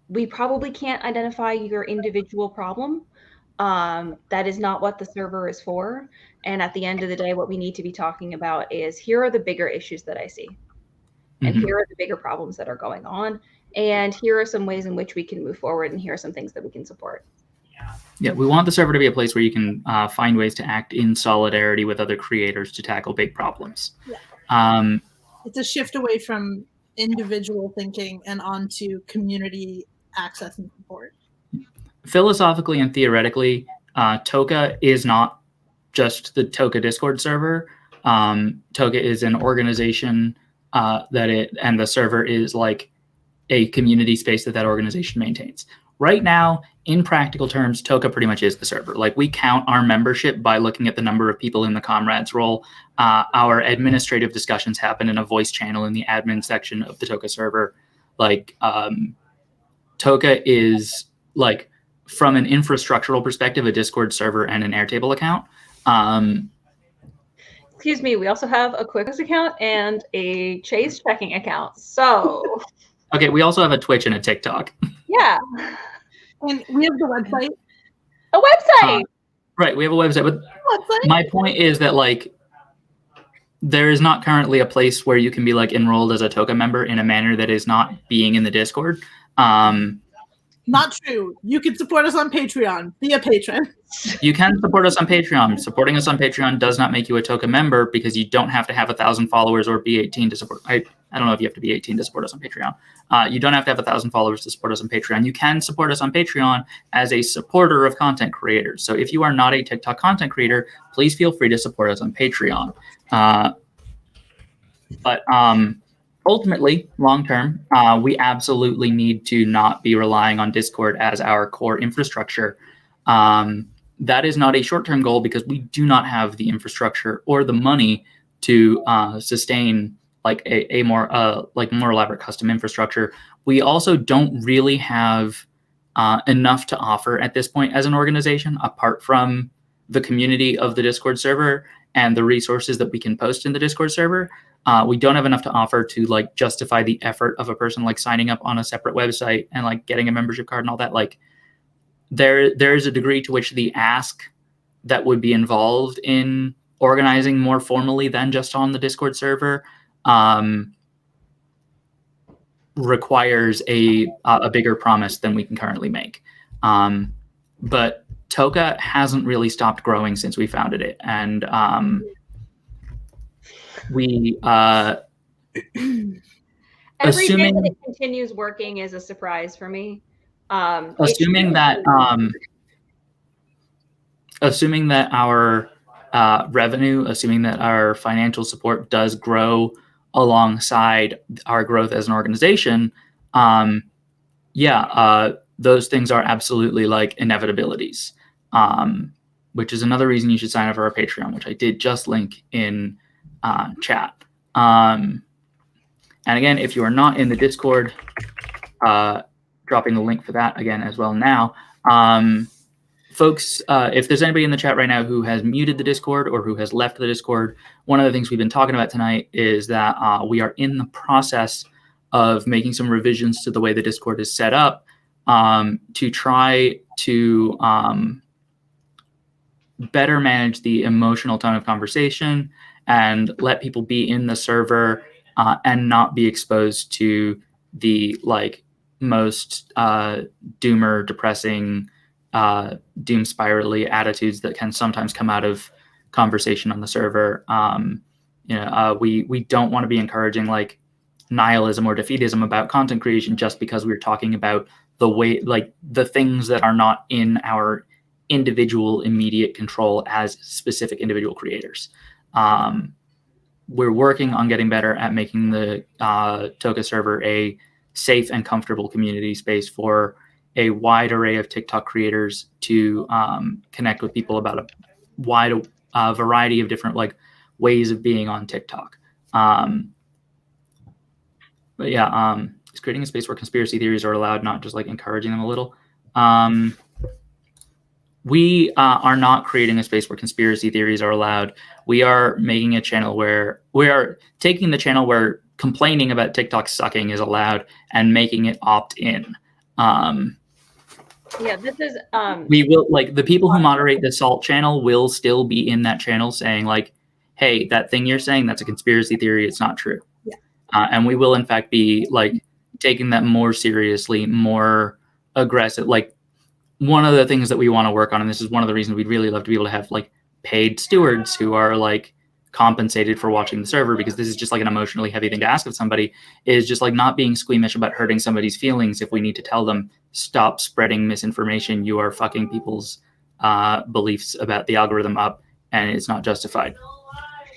we probably can't identify your individual problem. That is not what the server is for. And at the end of the day, what we need to be talking about is, here are the bigger issues that I see. And here are the bigger problems that are going on. And here are some ways in which we can move forward. And here are some things that we can support. Yeah, we want the server to be a place where you can find ways to act in solidarity with other creators to tackle big problems. Yeah. It's a shift away from individual thinking and onto community access and support. Philosophically and theoretically, TOCA is not just the TOCA Discord server. TOCA is an organization and the server is like a community space that organization maintains. Right now, in practical terms, TOCA pretty much is the server. Like, we count our membership by looking at the number of people in the comrades role. Our administrative discussions happen in a voice channel in the admin section of the TOCA server. Like, TOCA is, like, from an infrastructural perspective, a Discord server and an Airtable account. Excuse me, we also have a QuickBooks account and a Chase checking account. So... Okay, we also have a Twitch and a TikTok. Yeah. And we have the website. A website! Right, we have a website. But my point is that, like, there is not currently a place where you can be, like, enrolled as a TOCA member in a manner that is not being in the Discord. Not true. You can support us on Patreon. Be a patron. You can support us on Patreon. Supporting us on Patreon does not make you a TOCA member, because you don't have to have 1,000 followers or be 18 to support. I don't know if you have to be 18 to support us on Patreon. You don't have to have 1,000 followers to support us on Patreon. You can support us on Patreon as a supporter of content creators. So if you are not a TikTok content creator, please feel free to support us on Patreon. But ultimately, long term, we absolutely need to not be relying on Discord as our core infrastructure. That is not a short-term goal, because we do not have the infrastructure or the money to sustain like a more elaborate custom infrastructure. We also don't really have enough to offer at this point as an organization, apart from the community of the Discord server and the resources that we can post in the Discord server. We don't have enough to offer to like justify the effort of a person like signing up on a separate website and like getting a membership card and all that. Like, there is a degree to which the ask that would be involved in organizing more formally than just on the Discord server requires a bigger promise than we can currently make. But TOCA hasn't really stopped growing since we founded it, and we every day that it continues working is a surprise for me. Assuming that our revenue, assuming that our financial support does grow alongside our growth as an organization, those things are absolutely like inevitabilities, which is another reason you should sign up for our Patreon, which I did just link in chat. And again, if you are not in the Discord, dropping the link for that again as well now. Folks, if there's anybody in the chat right now who has muted the Discord or who has left the Discord, one of the things we've been talking about tonight is that we are in the process of making some revisions to the way the Discord is set up to try to better manage the emotional tone of conversation and let people be in the server and not be exposed to the like most doomer, depressing, doom spirally attitudes that can sometimes come out of conversation on the server. We don't want to be encouraging like nihilism or defeatism about content creation just because we're talking about the way, like the things that are not in our individual immediate control as specific individual creators. We're working on getting better at making the TOCA server a safe and comfortable community space for a wide array of TikTok creators to connect with people about a wide variety of different like ways of being on TikTok. It's creating a space where conspiracy theories are allowed, not just like encouraging them a little. We are not creating a space where conspiracy theories are allowed. We are making a channel where we are taking the channel where complaining about TikTok sucking is allowed and making it opt-in. This is we will like the people who moderate the Salt channel will still be in that channel saying like, hey, that thing you're saying, that's a conspiracy theory, it's not true. And we will in fact be like taking that more seriously, more aggressive. Like one of the things that we want to work on, and this is one of the reasons we'd really love to be able to have like paid stewards who are like compensated for watching the server, because this is just like an emotionally heavy thing to ask of somebody, is just like not being squeamish about hurting somebody's feelings if we need to tell them, stop spreading misinformation, you are fucking people's beliefs about the algorithm up and it's not justified.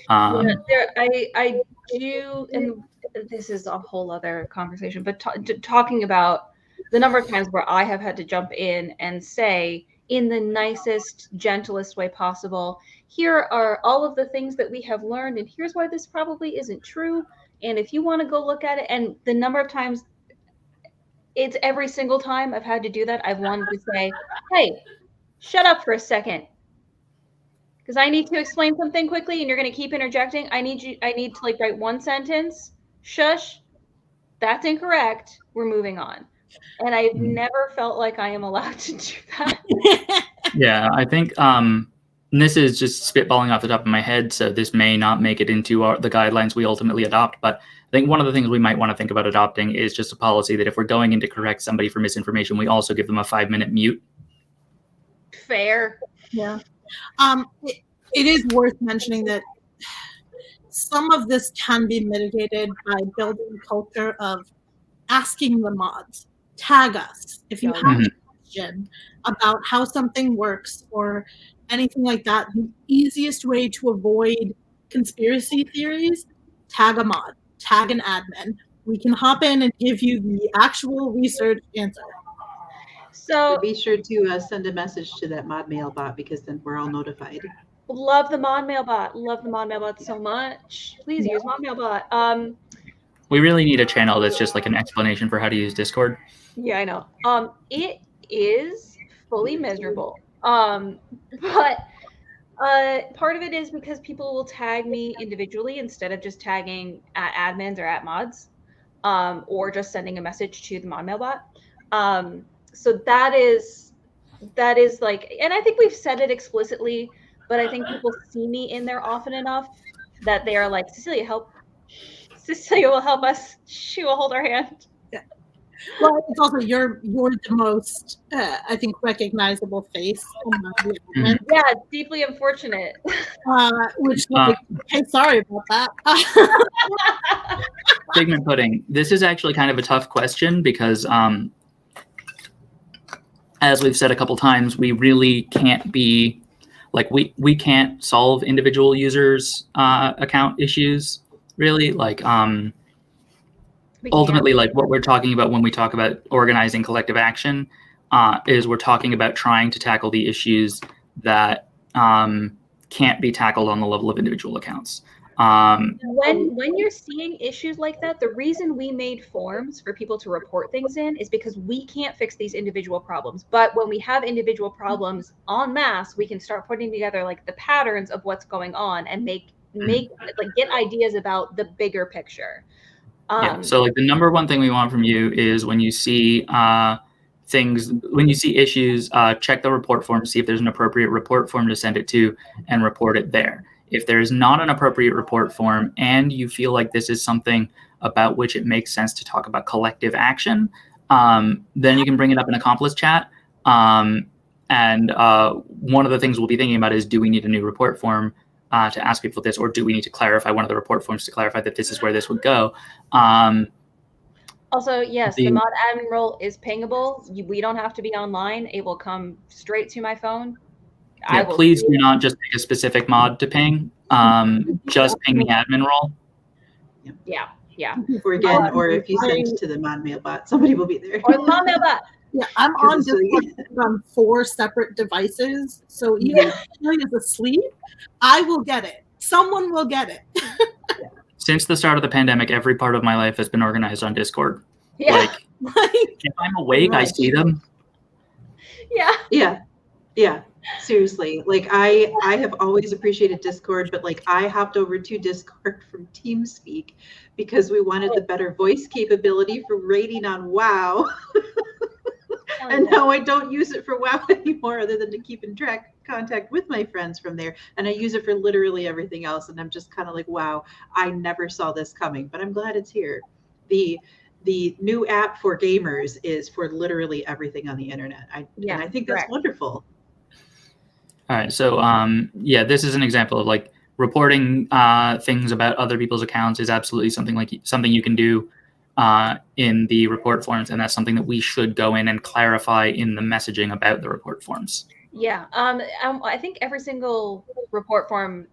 I do, and this is a whole other conversation, but talking about the number of times where I have had to jump in and say, in the nicest, gentlest way possible, here are all of the things that we have learned, and here's why this probably isn't true. And if you want to go look at it, and the number of times, it's every single time I've had to do that, I've wanted to say, hey, shut up for a second, because I need to explain something quickly, and you're going to keep interjecting. I need to like write one sentence. Shush, that's incorrect. We're moving on. And I've never felt like I am allowed to do that. Yeah, I think and this is just spitballing off the top of my head, so this may not make it into the guidelines we ultimately adopt, but I think one of the things we might want to think about adopting is just a policy that if we're going in to correct somebody for misinformation, we also give them a 5-minute mute. Fair. Yeah. It is worth mentioning that some of this can be mitigated by building a culture of asking the mods, tag us if you have a question about how something works or anything like that. The easiest way to avoid conspiracy theories, tag a mod, tag an admin. We can hop in and give you the actual research answer. So be sure to send a message to that mod mail bot, because then we're all notified. Love the mod mail bot. Love the mod mail bot so much. Please use mod mail bot. We really need a channel that's just like an explanation for how to use Discord. Yeah, I know. It is fully miserable. But part of it is because people will tag me individually instead of just tagging at admins or at mods, or just sending a message to the mod mail bot. So that is like, and I think we've said it explicitly, but I think people see me in there often enough that they are like, Cecelia, help. Cecelia will help us. She will hold our hand. Yeah. Well, it's also you're the most, I think, recognizable face. Yeah, it's deeply unfortunate. Which, like, hey, sorry about that. Figment pudding. This is actually kind of a tough question because as we've said a couple times, we really can't be like we can't solve individual users account issues really. Like ultimately, like what we're talking about when we talk about organizing collective action is we're talking about trying to tackle the issues that can't be tackled on the level of individual accounts. When you're seeing issues like that, the reason we made forms for people to report things in is because we can't fix these individual problems. But when we have individual problems en masse, we can start putting together like the patterns of what's going on and make like get ideas about the bigger picture. Yeah. So like the number one thing we want from you is when you see when you see issues, check the report form, see if there's an appropriate report form to send it to and report it there. If there is not an appropriate report form and you feel like this is something about which it makes sense to talk about collective action, then you can bring it up in Accomplice chat. And one of the things we'll be thinking about is, do we need a new report form to ask people this, or do we need to clarify one of the report forms to clarify that this is where this would go? Also, yes, the mod admin role is pingable. We don't have to be online. It will come straight to my phone. Yeah, please do not just pick a specific mod to ping. Just ping the admin role. Yeah. Or again, or if you send to the mod mail bot, somebody will be there. Or the mod mail bot. Yeah, I'm on Discord on 4 separate devices. So even if Cecelia is asleep, I will get it. Someone will get it. Since the start of the pandemic, every part of my life has been organized on Discord. Yeah. Like if I'm awake, I see them. Yeah. Seriously, like I have always appreciated Discord, but like I hopped over to Discord from TeamSpeak because we wanted the better voice capability for raiding on WoW. And now I don't use it for WoW anymore, other than to keep in contact with my friends from there. And I use it for literally everything else. And I'm just kind of like, wow, I never saw this coming, but I'm glad it's here. The new app for gamers is for literally everything on the internet. And I think that's wonderful. All right. So yeah, this is an example of like reporting things about other people's accounts is absolutely something you can do in the report forms, and that's something that we should go in and clarify in the messaging about the report forms. Yeah, I think every single report form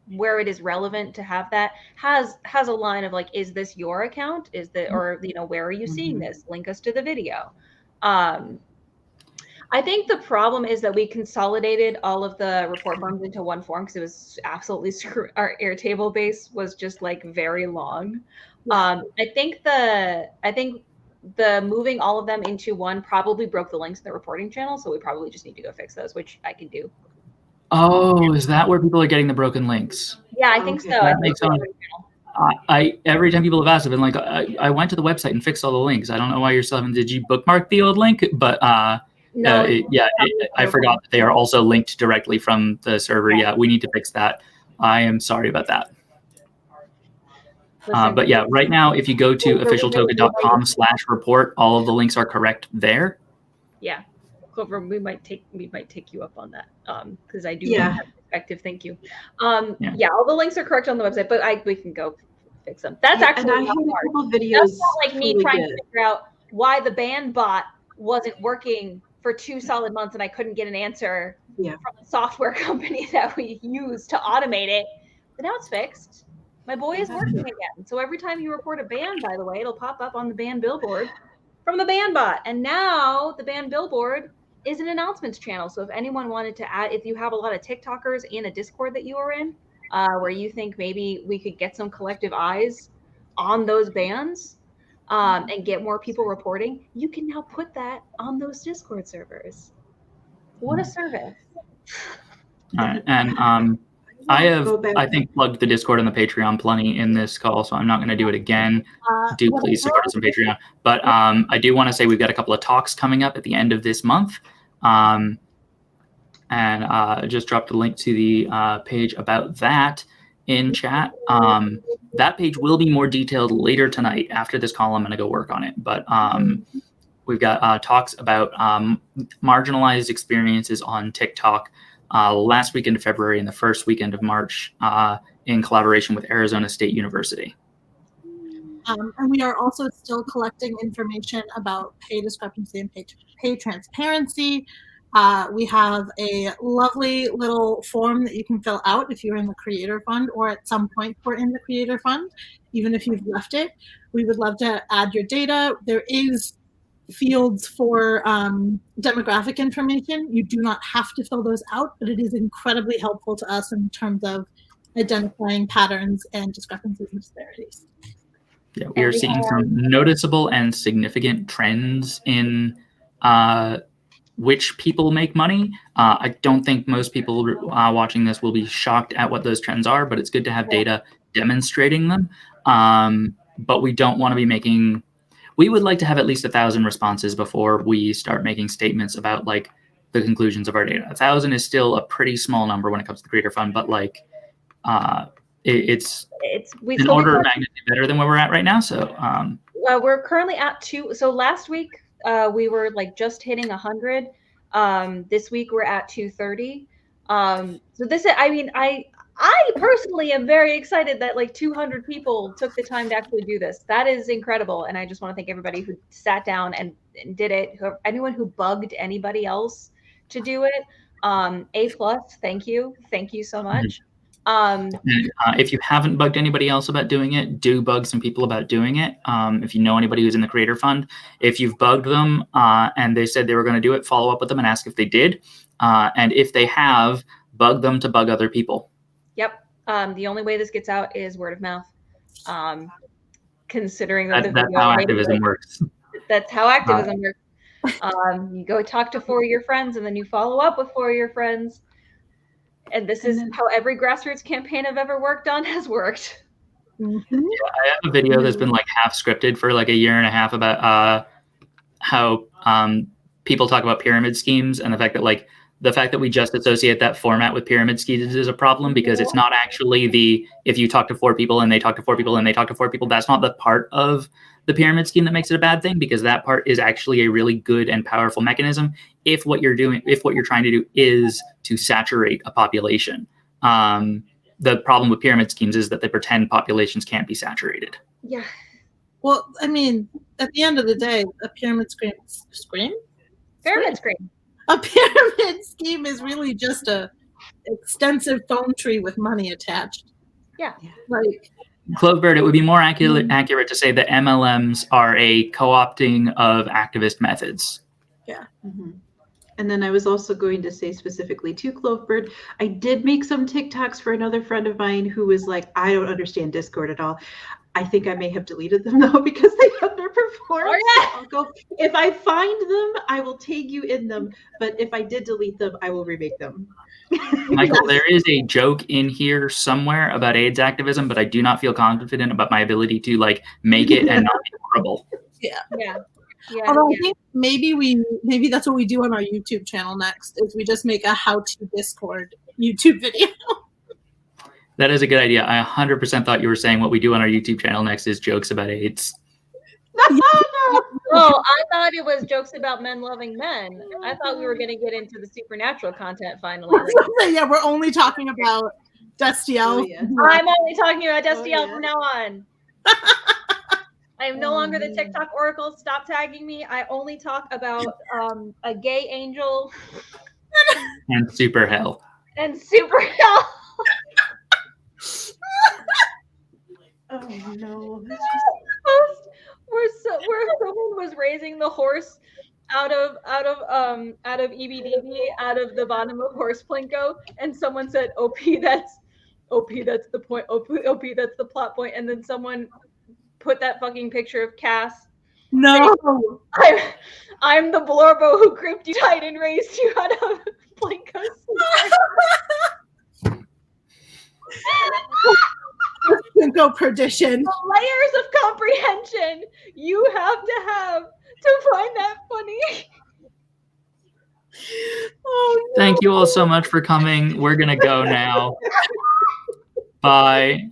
where it is relevant to have that has a line of like, is this your account? Is that, or where are you seeing this? Link us to the video. I think the problem is that we consolidated all of the report forms into one form because it was absolutely our Airtable base was just like very long. I think the moving all of them into one probably broke the links in the reporting channel, so we probably just need to go fix those, which I can do. Oh, is that where people are getting the broken links? Yeah, I think so. That makes sense. Every time people have asked, I've been like, I went to the website and fixed all the links. I don't know why you're still having. Did you bookmark the old link? But no, I forgot that they are also linked directly from the server. Yeah, we need to fix that. I am sorry about that. But yeah, right now, if you go to officialtoca.com/report, all of the links are correct there. Yeah, Clover, we might take you up on that because I do have perspective. Thank you. Yeah, all the links are correct on the website, but we can go fix them. That's actually and I not have hard. a couple videos. That's not like me trying to figure out why the ban bot wasn't working for 2 solid months and I couldn't get an answer from the software company that we use to automate it. But now it's fixed. My boy is working again. So every time you report a ban, by the way, it'll pop up on the ban billboard from the ban bot. And now the ban billboard is an announcements channel. So if anyone wanted to add, if you have a lot of TikTokers in a Discord that you are in, where you think maybe we could get some collective eyes on those bans, and get more people reporting, you can now put that on those Discord servers. What a service. All right. And I think, plugged the Discord and the Patreon plenty in this call, so I'm not going to do it again. Do please support us on Patreon. But I do want to say we've got a couple of talks coming up at the end of this month. And I just dropped a link to the page about that in chat. That page will be more detailed later tonight. After this call, I'm going to go work on it. But we've got talks about marginalized experiences on TikTok last weekend of February and the first weekend of March in collaboration with Arizona State University. And we are also still collecting information about pay discrepancy and pay transparency. We have a lovely little form that you can fill out if you're in the Creator Fund or at some point we're in the Creator Fund, even if you've left it. We would love to add your data. There is fields for demographic information. You do not have to fill those out, but it is incredibly helpful to us in terms of identifying patterns and discrepancies and disparities. Yeah, we are seeing some noticeable and significant trends in which people make money. I don't think most people watching this will be shocked at what those trends are, but it's good to have data demonstrating them. But we don't want to be making, we would like to have at least 1,000 responses before we start making statements about like the conclusions of our data. 1,000 is still a pretty small number when it comes to the Creator Fund, but like it's an order of magnitude better than where we're at right now. So we're currently at 2. So last week we were like just hitting 100. This week we're at 230. So this is, I mean, I personally am very excited that like 200 people took the time to actually do this. That is incredible. And I just want to thank everybody who sat down and did it. Anyone who bugged anybody else to do it. A+, thank you. Thank you so much. If you haven't bugged anybody else about doing it, do bug some people about doing it. If you know anybody who's in the Creator Fund, if you've bugged them and they said they were going to do it, follow up with them and ask if they did. And if they have, bug them to bug other people. Yep. The only way this gets out is word of mouth. Considering that that's how activism works. That's how activism works. You go talk to 4 of your friends and then you follow up with 4 of your friends. And this is how every grassroots campaign I've ever worked on has worked. Yeah, I have a video that's been like half scripted for like a year and a half about how people talk about pyramid schemes and the fact that we just associate that format with pyramid schemes is a problem because it's not actually if you talk to 4 people and they talk to 4 people and they talk to 4 people, that's not the part of the pyramid scheme that makes it a bad thing, because that part is actually a really good and powerful mechanism if what you're trying to do is to saturate a population. The problem with pyramid schemes is that they pretend populations can't be saturated. Yeah. Well, I mean, at the end of the day, a pyramid scheme. A pyramid scheme is really just a extensive phone tree with money attached. Yeah. Like Clovebird, it would be more accurate to say that MLMs are a co-opting of activist methods. Yeah. Mm-hmm. And then I was also going to say specifically to Clovebird, I did make some TikToks for another friend of mine who was like, I don't understand Discord at all. I think I may have deleted them though because they underperformed. Oh, yeah. So I'll go, if I find them, I will tag you in them. But if I did delete them, I will remake them. Michael, there is a joke in here somewhere about AIDS activism, but I do not feel confident about my ability to like make it and not be horrible. Yeah. Although I think maybe that's what we do on our YouTube channel next, is we just make a how-to Discord YouTube video. That is a good idea. I 100% thought you were saying what we do on our YouTube channel next is jokes about AIDS. No, I thought it was jokes about men loving men. I thought we were going to get into the supernatural content finally. Yeah, we're only talking about Destiel. Oh, yeah. I'm only talking about Destiel from now on. I am no longer the TikTok oracle. Stop tagging me. I only talk about a gay angel. And super hell. And super hell. Oh no. Where someone was raising the horse out of EBDB, out of the bottom of horse plinko, and someone said, OP, that's the point. OP, that's the plot point. And then someone put that fucking picture of Cass. No. Saying, I'm the Blorbo who gripped you tight and raised you out of plinko. Plinko perdition. The layers of comprehension you have to find that funny. Oh, no. Thank you all so much for coming. We're going to go now. Bye.